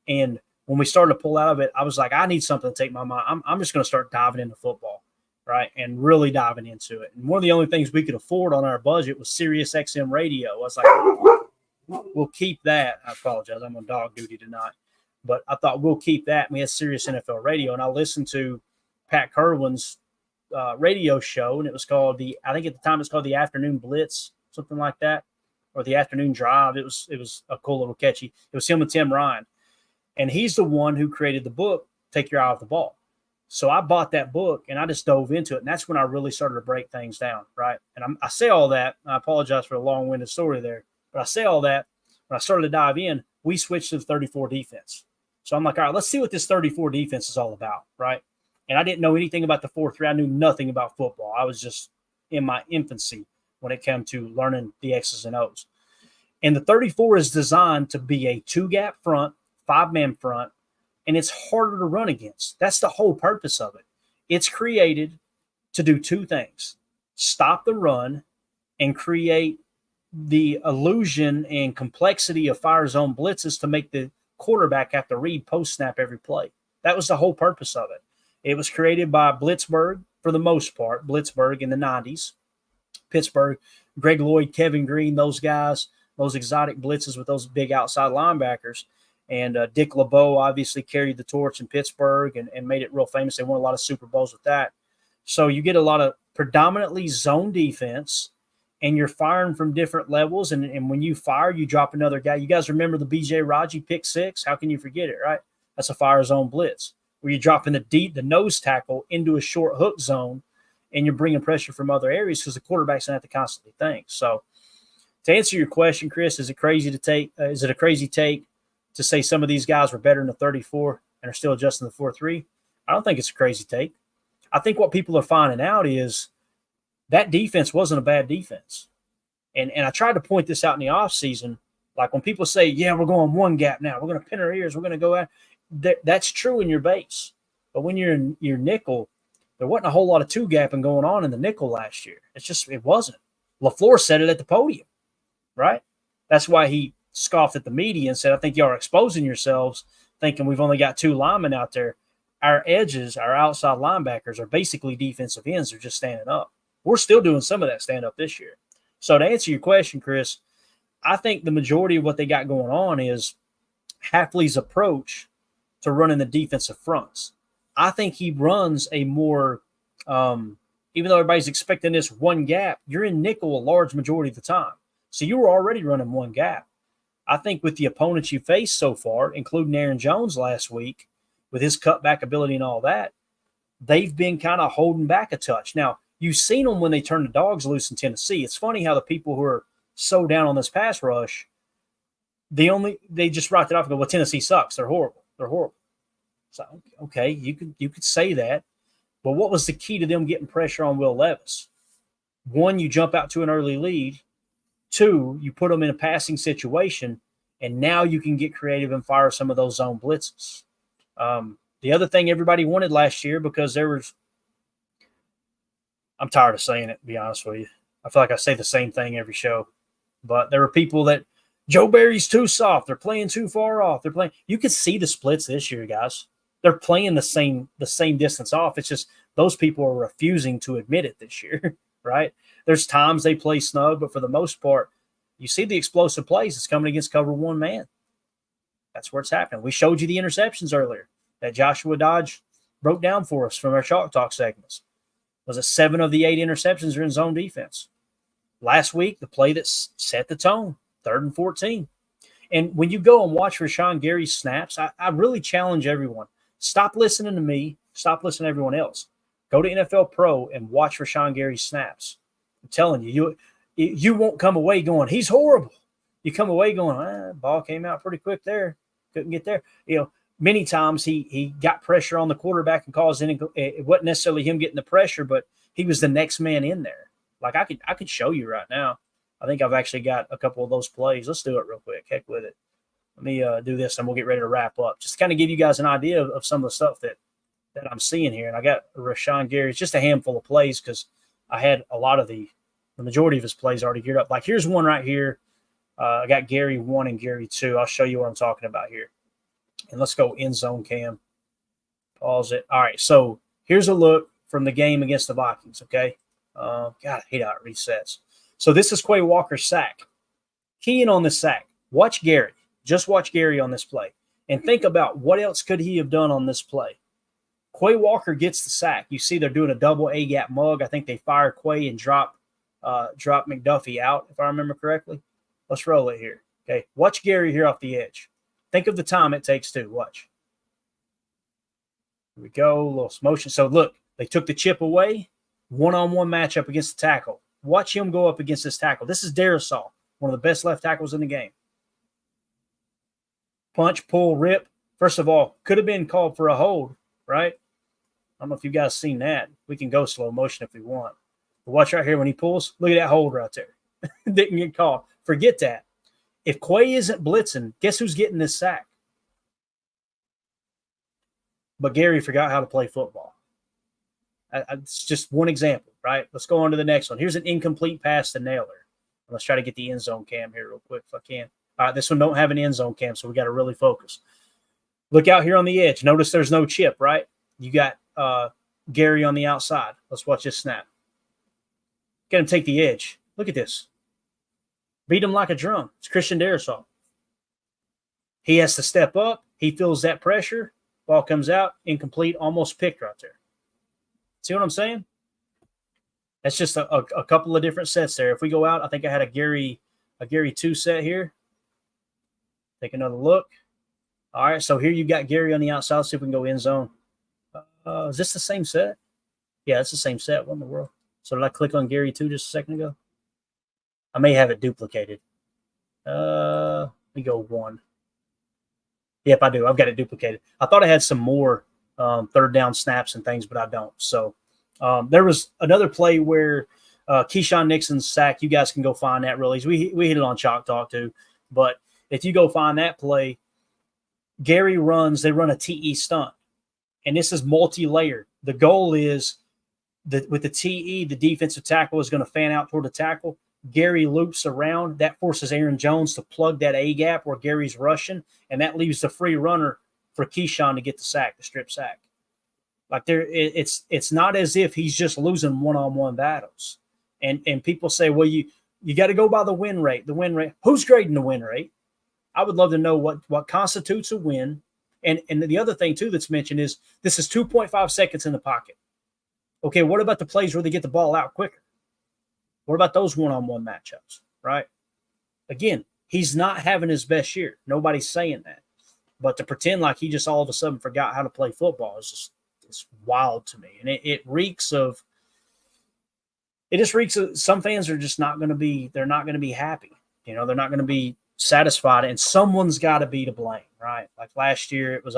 And when we started to pull out of it, I was like, I need something to take my mind. I'm just going to start diving into football, right? And really diving into it. And one of the only things we could afford on our budget was Sirius XM radio. I was like, we'll keep that. I apologize. I'm on dog duty tonight. But I thought we'll keep that. And we had Sirius NFL radio. And I listened to Pat Kerwin's radio show. And it was called I think at the time it's called the Afternoon Blitz, something like that, or the Afternoon Drive. It was a cool little catchy. It was him and Tim Ryan. And he's the one who created the book, Take Your Eye Off the Ball. So I bought that book and I just dove into it. And that's when I really started to break things down, right? And I say all that. I apologize for the long-winded story there. But I say all that. When I started to dive in, we switched to the 34 defense. So I'm like, all right, let's see what this 34 defense is all about, right? And I didn't know anything about the 4-3. I knew nothing about football. I was just in my infancy when it came to learning the X's and O's. And the 34 is designed to be a 2-gap front, 5-man front, and it's harder to run against. That's the whole purpose of it. It's created to do 2 things: stop the run and create the illusion and complexity of fire zone blitzes to make the quarterback have to read post-snap every play. That was the whole purpose of it. It was created by Blitzburg, for the most part, Blitzburg in the 90s, Pittsburgh, Greg Lloyd, Kevin Green, those guys, those exotic blitzes with those big outside linebackers. And Dick LeBeau obviously carried the torch in Pittsburgh and made it real famous. They won a lot of Super Bowls with that. So you get a lot of predominantly zone defense, and you're firing from different levels. And when you fire, you drop another guy. You guys remember the B.J. Raji pick 6? How can you forget it, right? That's a fire zone blitz where you're dropping the nose tackle into a short hook zone, and you're bringing pressure from other areas because the quarterback's going to have to constantly think. So to answer your question, Chris, is it a crazy take to say some of these guys were better in the 34 and are still adjusting the 4-3? I don't think it's a crazy take. I think what people are finding out is that defense wasn't a bad defense. And I tried to point this out in the offseason. Like when people say, yeah, we're going 1 gap now, we're going to pin our ears, we're going to go out. That's true in your base. But when you're in your nickel, there wasn't a whole lot of 2-gapping going on in the nickel last year. It wasn't. LaFleur said it at the podium, right? That's why he scoffed at the media and said, I think y'all are exposing yourselves thinking we've only got 2 linemen out there. Our edges, our outside linebackers are basically defensive ends. They're just standing up. We're still doing some of that stand up this year. So to answer your question, Chris, I think the majority of what they got going on is Hafley's approach to running the defensive fronts. I think he runs a more, even though everybody's expecting this 1 gap, you're in nickel a large majority of the time. So you were already running 1 gap. I think with the opponents you faced so far, including Aaron Jones last week, with his cutback ability and all that, they've been kind of holding back a touch. Now, you've seen them when they turn the dogs loose in Tennessee. It's funny how the people who are so down on this pass rush, They just wrote it off and go, well, Tennessee sucks. They're horrible. They're horrible. So, okay, you could say that. But what was the key to them getting pressure on Will Levis? One, you jump out to an early lead. Two, you put them in a passing situation, and now you can get creative and fire some of those zone blitzes. The other thing everybody wanted last year, because I'm tired of saying it, to be honest with you. I feel like I say the same thing every show. But there were people that, Joe Barry's too soft. They're playing too far off. You can see the splits this year, guys. They're playing the same distance off. It's just those people are refusing to admit it this year, right? There's times they play snug, but for the most part, you see the explosive plays. It's coming against cover one man. That's where it's happening. We showed you the interceptions earlier that Joshua Dodge broke down for us from our Chalk Talk segments. Was it 7 of the 8 interceptions are in zone defense? Last week, the play that set the tone, 3rd and 14. And when you go and watch Rashawn Gary's snaps, I really challenge everyone. Stop listening to me. Stop listening to everyone else. Go to NFL Pro and watch Rashawn Gary's snaps. I'm telling you, you won't come away going, he's horrible. You come away going, ball came out pretty quick there. Couldn't get there. Many times he got pressure on the quarterback and caused it wasn't necessarily him getting the pressure, but he was the next man in there. Like I could show you right now. I think I've actually got a couple of those plays. Let's do it real quick. Heck with it. Let me do this and we'll get ready to wrap up. Just to kind of give you guys an idea of some of the stuff that I'm seeing here. And I got Rashawn Gary. It's just a handful of plays because I had a lot of the majority of his plays already geared up. Like here's one right here. I got Gary 1 and Gary 2. I'll show you what I'm talking about here. And let's go end zone cam. Pause it. All right, so here's a look from the game against the Vikings, okay? God, I hate how it resets. So this is Quay Walker's sack. Key in on this sack. Watch Gary. Just watch Gary on this play. And think about what else could he have done on this play. Quay Walker gets the sack. You see they're doing a double A-gap mug. I think they fire Quay and drop McDuffie out, if I remember correctly. Let's roll it here. Okay, watch Gary here off the edge. Think of the time it takes to watch. Here we go, a little motion. So look, they took the chip away, one-on-one matchup against the tackle. Watch him go up against this tackle. This is Darisaw, one of the best left tackles in the game. Punch, pull, rip. First of all, could have been called for a hold, right? I don't know if you guys seen that. We can go slow motion if we want. But watch right here when he pulls. Look at that hold right there. Didn't get called. Forget that. If Quay isn't blitzing, guess who's getting this sack? But Gary forgot how to play football. It's just one example, right? Let's go on to the next one. Here's an incomplete pass to Naylor. Let's try to get the end zone cam here real quick if I can. All right, this one don't have an end zone cam, so we got to really focus. Look out here on the edge. Notice there's no chip, right? You got Gary on the outside. Let's watch this snap. Get him take the edge. Look at this. Beat him like a drum. It's Christian Darisaw. He has to step up. He feels that pressure. Ball comes out, incomplete, almost picked right there. See what I'm saying? That's just a couple of different sets there. If we go out, I think I had a Gary 2 set here. Take another look. All right, so here you got Gary on the outside. Let's see if we can go end zone. Is this the same set? Yeah, it's the same set. What in the world? So did I click on Gary 2 just a second ago? I may have it duplicated. Let me go 1. Yep, I do. I've got it duplicated. I thought I had some more third down snaps and things, but I don't. So there was another play where Keyshawn Nixon's sack. You guys can go find that release. We hit it on Chalk Talk too. But if you go find that play, Gary runs. They run a TE stunt. And this is multi-layered. The goal is that with the TE, the defensive tackle is going to fan out toward the tackle. Gary loops around. That forces Aaron Jones to plug that A gap where Gary's rushing, and that leaves the free runner for Keyshawn to get the sack, the strip sack. Like it's not as if he's just losing one-on-one battles. And people say, well, you got to go by the win rate. The win rate. Who's grading the win rate? I would love to know what constitutes a win. And the other thing too that's mentioned is this is 2.5 seconds in the pocket. Okay, what about the plays where they get the ball out quicker? What about those one-on-one matchups, right? Again, he's not having his best year. Nobody's saying that. But to pretend like he just all of a sudden forgot how to play football is just it's wild to me. And it reeks of – it just reeks of – some fans are just not going to be – they're not going to be happy. You know, they're not going to be satisfied, and someone's got to be to blame, right? Like last year, it was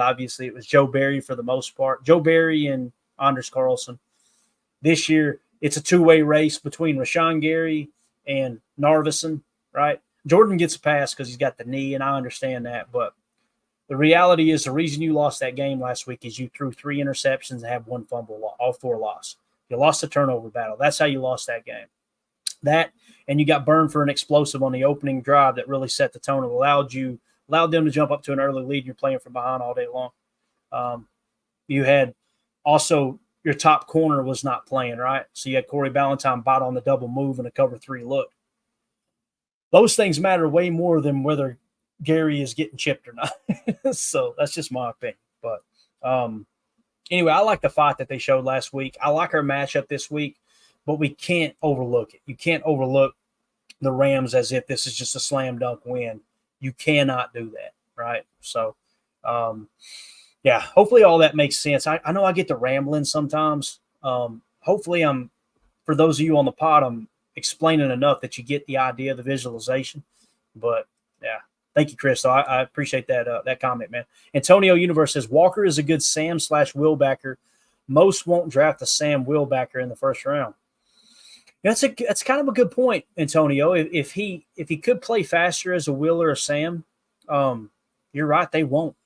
Joe Barry for the most part, Joe Barry and Anders Carlson. This year, it's a two-way race between Rashawn Gary and Narveson, right? Jordan gets a pass because he's got the knee, and I understand that. But the reality is the reason you lost that game last week is you threw 3 interceptions and had 1 fumble, all 4 lost. You lost the turnover battle. That's how you lost that game. That, and you got burned for an explosive on the opening drive that really set the tone and allowed them to jump up to an early lead. You're playing from behind all day long. You had also your top corner was not playing, right? So you had Corey Ballantyne bot on the double move and a cover 3 look. Those things matter way more than whether Gary is getting chipped or not. So that's just my opinion. But anyway, I like the fight that they showed last week. I like our matchup this week, but we can't overlook it. You can't overlook the Rams as if this is just a slam dunk win. You cannot do that, right? So, yeah, hopefully all that makes sense. I know I get to rambling sometimes. Hopefully for those of you on the pod, I'm explaining enough that you get the idea of the visualization. But, yeah, thank you, Chris. So I appreciate that comment, man. Antonio Universe says, Walker is a good Sam/Will backer. Most won't draft a Sam Will backer in the first round. That's kind of a good point, Antonio. If he could play faster as a Will or a Sam, you're right, they won't.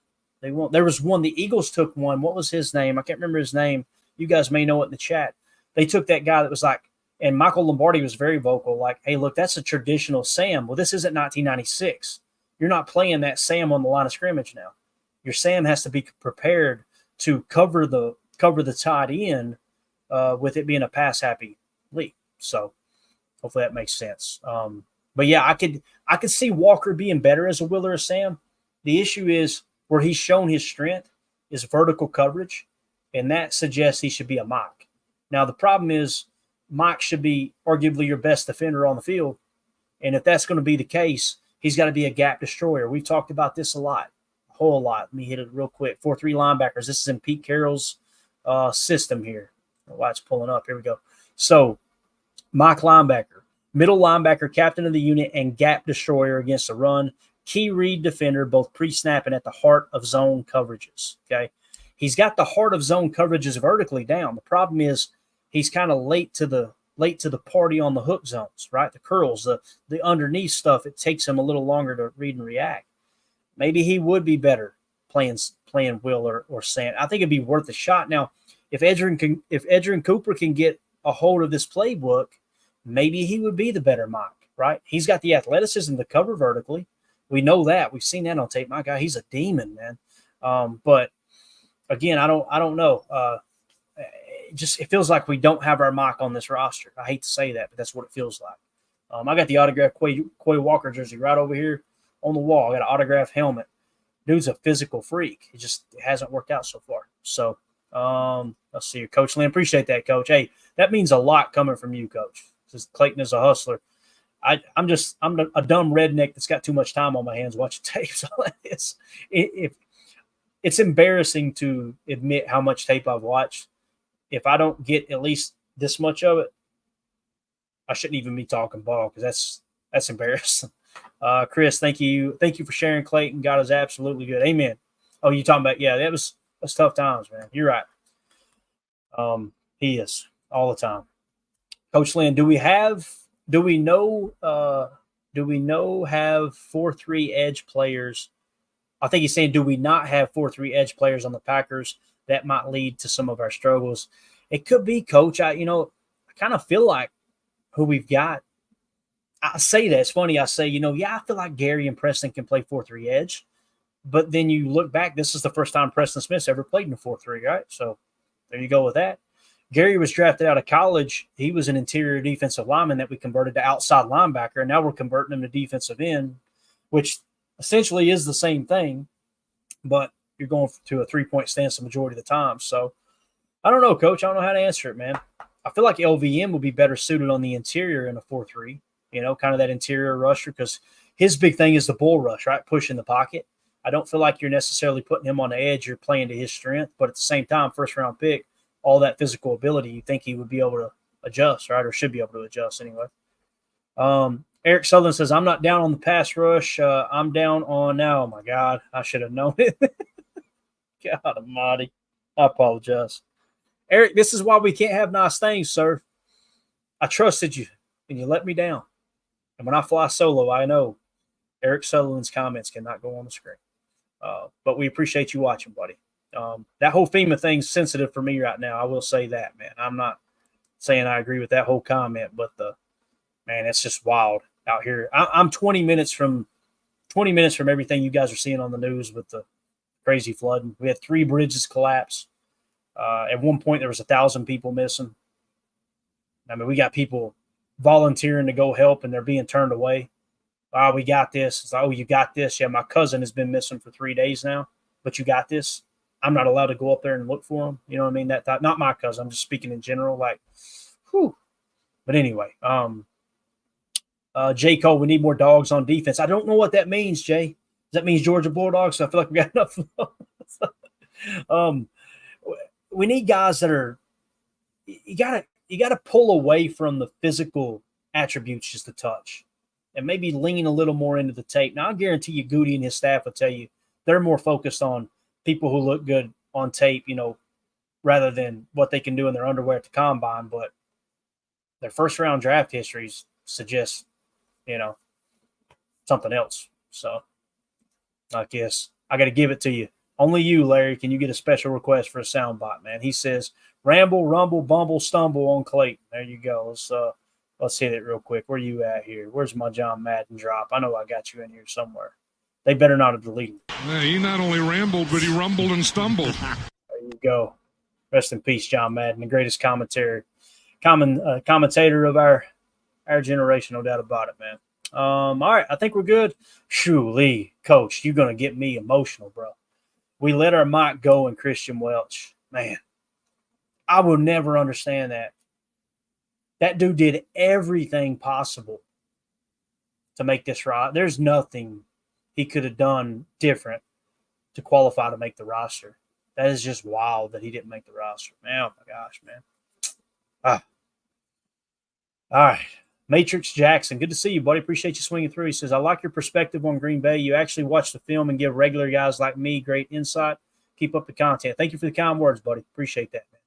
They won't. There was one, the Eagles took one. What was his name? I can't remember his name. You guys may know it in the chat. They took that guy that was like, and Michael Lombardi was very vocal, like, hey, look, that's a traditional Sam. Well, this isn't 1996. You're not playing that Sam on the line of scrimmage now. Your Sam has to be prepared to cover the tight end with it being a pass-happy league. So hopefully that makes sense. But, yeah, I could see Walker being better as a Will or a Sam. The issue is where he's shown his strength is vertical coverage, and that suggests he should be a Mike. Now, the problem is Mike should be arguably your best defender on the field, and if that's going to be the case, he's got to be a gap destroyer. We've talked about this a whole lot. Let me hit it real quick. 4-3 linebackers. This is in Pete Carroll's system here. I don't know why it's pulling up. Here we go. So, Mike linebacker, middle linebacker, captain of the unit, and gap destroyer against the run. Key read defender, both pre-snap and at the heart of zone coverages. Okay, he's got the heart of zone coverages vertically down. The problem is he's kind of late to the party on the hook zones, right? The curls, the underneath stuff. It takes him a little longer to read and react. Maybe he would be better playing Will or Sam. I think it'd be worth a shot. Now, if Edgerrin Cooper can get a hold of this playbook, maybe he would be the better Mike, right? He's got the athleticism to cover vertically. We know that. We've seen that on tape. My guy, he's a demon, man. But again, I don't know. It feels like we don't have our Mike on this roster. I hate to say that, but that's what it feels like. I got the autographed Quay Walker jersey right over here on the wall. I got an autographed helmet. Dude's a physical freak. It hasn't worked out so far. So let's see here. Coach Lynn, appreciate that, Coach. Hey, that means a lot coming from you, Coach. Since Clayton is a hustler. I'm a dumb redneck that's got too much time on my hands watching tape. So it's embarrassing to admit how much tape I've watched. If I don't get at least this much of it, I shouldn't even be talking ball because that's embarrassing. Chris, thank you for sharing. Clayton, God is absolutely good. Amen. Oh, you talking about, yeah, that's tough times, man. You're right. He is all the time. Coach Lynn, do we have 4-3 edge players? I think he's saying, do we not have 4-3 edge players on the Packers that might lead to some of our struggles? It could be, Coach. I kind of feel like who we've got. I say that. It's funny. I say, I feel like Gary and Preston can play 4-3 edge. But then you look back, this is the first time Preston Smith's ever played in a 4-3, right? So there you go with that. Gary was drafted out of college. He was an interior defensive lineman that we converted to outside linebacker, and now we're converting him to defensive end, which essentially is the same thing, but you're going to a three-point stance the majority of the time. So I don't know, Coach. I don't know how to answer it, man. I feel like LVM would be better suited on the interior in a 4-3, kind of that interior rusher, because his big thing is the bull rush, right? Pushing the pocket. I don't feel like you're necessarily putting him on the edge. You're playing to his strength, but at the same time, first-round pick, all that physical ability, you think he would be able to adjust, right? Or should be able to adjust anyway. Eric Sutherland says, I'm not down on the pass rush. I'm down on now. Oh, my God. I should have known it. God almighty. I apologize. Eric, this is why we can't have nice things, sir. I trusted you, and you let me down. And when I fly solo, I know Eric Sutherland's comments cannot go on the screen. But we appreciate you watching, buddy. That whole FEMA thing's sensitive for me right now. I will say that, man. I'm not saying I agree with that whole comment, but man, it's just wild out here. I'm 20 minutes from everything you guys are seeing on the news with the crazy flooding. We had 3 bridges collapse. At one point, there was 1,000 people missing. I mean, we got people volunteering to go help, and they're being turned away. Oh, we got this. It's like, oh, you got this. Yeah, my cousin has been missing for 3 days now, but you got this. I'm not allowed to go up there and look for him. You know what I mean? That not my cousin. I'm just speaking in general. Like, whew. But anyway, J. Cole, we need more dogs on defense. I don't know what that means, Jay. Does that mean Georgia Bulldogs? I feel like we got enough. We need guys that are you gotta pull away from the physical attributes just a touch and maybe lean a little more into the tape. Now, I guarantee you Goody and his staff will tell you they're more focused on people who look good on tape, rather than what they can do in their underwear at the combine. But their first-round draft histories suggest, something else. So I guess I got to give it to you. Only you, Larry, can you get a special request for a soundbite, man. He says, ramble, rumble, bumble, stumble on Clayton. There you go. Let's hit it real quick. Where you at here? Where's my John Madden drop? I know I got you in here somewhere. They better not have deleted it. Yeah, he not only rambled, but he rumbled and stumbled. There you go. Rest in peace, John Madden, the greatest commentator of our generation, no doubt about it, man. All right, I think we're good. Shoo, Lee, Coach, you're going to get me emotional, bro. We let our Mike go and Christian Welch. Man, I will never understand that. That dude did everything possible to make this right. There's nothing he could have done different to qualify to make the roster. That is just wild that he didn't make the roster. Man, oh my gosh, man. All right. Matrix Jackson, good to see you, buddy. Appreciate you swinging through. He says, I like your perspective on Green Bay. You actually watch the film and give regular guys like me great insight. Keep up the content. Thank you for the kind words, buddy. Appreciate that, man.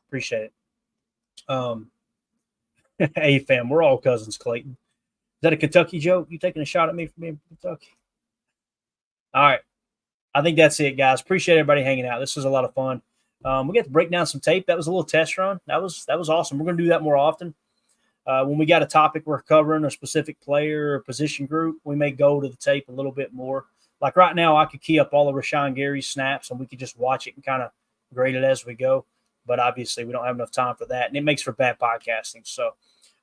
Appreciate it. Hey, fam, we're all cousins, Clayton. Is that a Kentucky joke? You taking a shot at me for being from Kentucky? All right. I think that's it, guys. Appreciate everybody hanging out. This was a lot of fun. We got to break down some tape. That was a little test run. That was awesome. We're going to do that more often. When we got a topic we're covering, a specific player or position group, we may go to the tape a little bit more. Like right now, I could key up all of Rashawn Gary's snaps, and we could just watch it and kind of grade it as we go. But obviously, we don't have enough time for that, and it makes for bad podcasting. So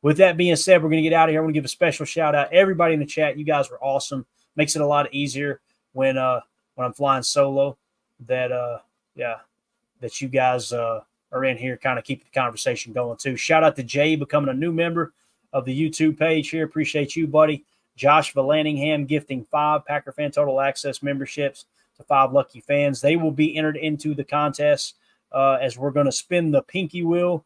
with that being said, we're going to get out of here. I want to give a special shout-out. Everybody in the chat, you guys were awesome. Makes it a lot easier when I'm flying solo that you guys are in here kind of keeping the conversation going too. Shout out to Jay becoming a new member of the YouTube page here. Appreciate you, buddy. Josh Vallanningham gifting 5 Packer Fan Total Access memberships to 5 lucky fans. They will be entered into the contest as we're going to spin the pinky wheel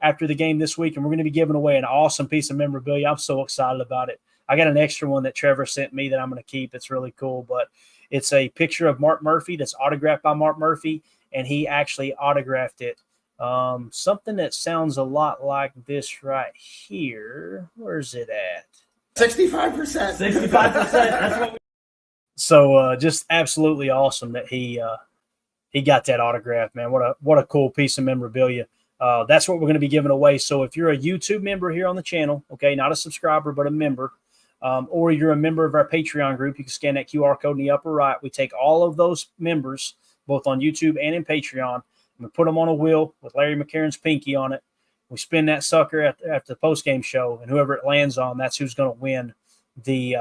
after the game this week, and we're going to be giving away an awesome piece of memorabilia. I'm so excited about it. I got an extra one that Trevor sent me that I'm going to keep. It's really cool, but it's a picture of Mark Murphy that's autographed by Mark Murphy, and he actually autographed it. Something that sounds a lot like this right here. Where's it at? 65%. 65%. That's what So just absolutely awesome that he got that autograph, man. What a cool piece of memorabilia. That's what we're going to be giving away. So if you're a YouTube member here on the channel, okay, not a subscriber, but a member, or you're a member of our Patreon group, you can scan that QR code in the upper right. We take all of those members, both on YouTube and in Patreon, and we put them on a wheel with Larry McCarron's pinky on it. We spin that sucker after the post-game show, and whoever it lands on, that's who's going to win the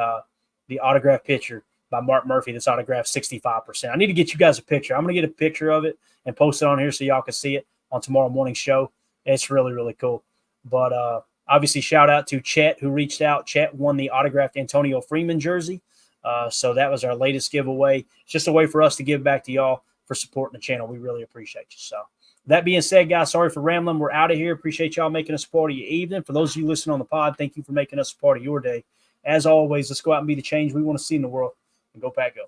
autograph picture by Mark Murphy that's autographed 65%. I need to get you guys a picture. I'm going to get a picture of it and post it on here so y'all can see it on tomorrow morning's show. It's really, really cool. But obviously, shout out to Chet who reached out. Chet won the autographed Antonio Freeman jersey. So that was our latest giveaway. It's just a way for us to give back to y'all for supporting the channel. We really appreciate you. So that being said, guys, sorry for rambling. We're out of here. Appreciate y'all making us a part of your evening. For those of you listening on the pod, thank you for making us a part of your day. as always, let's go out and be the change we want to see in the world, and go Pack Go.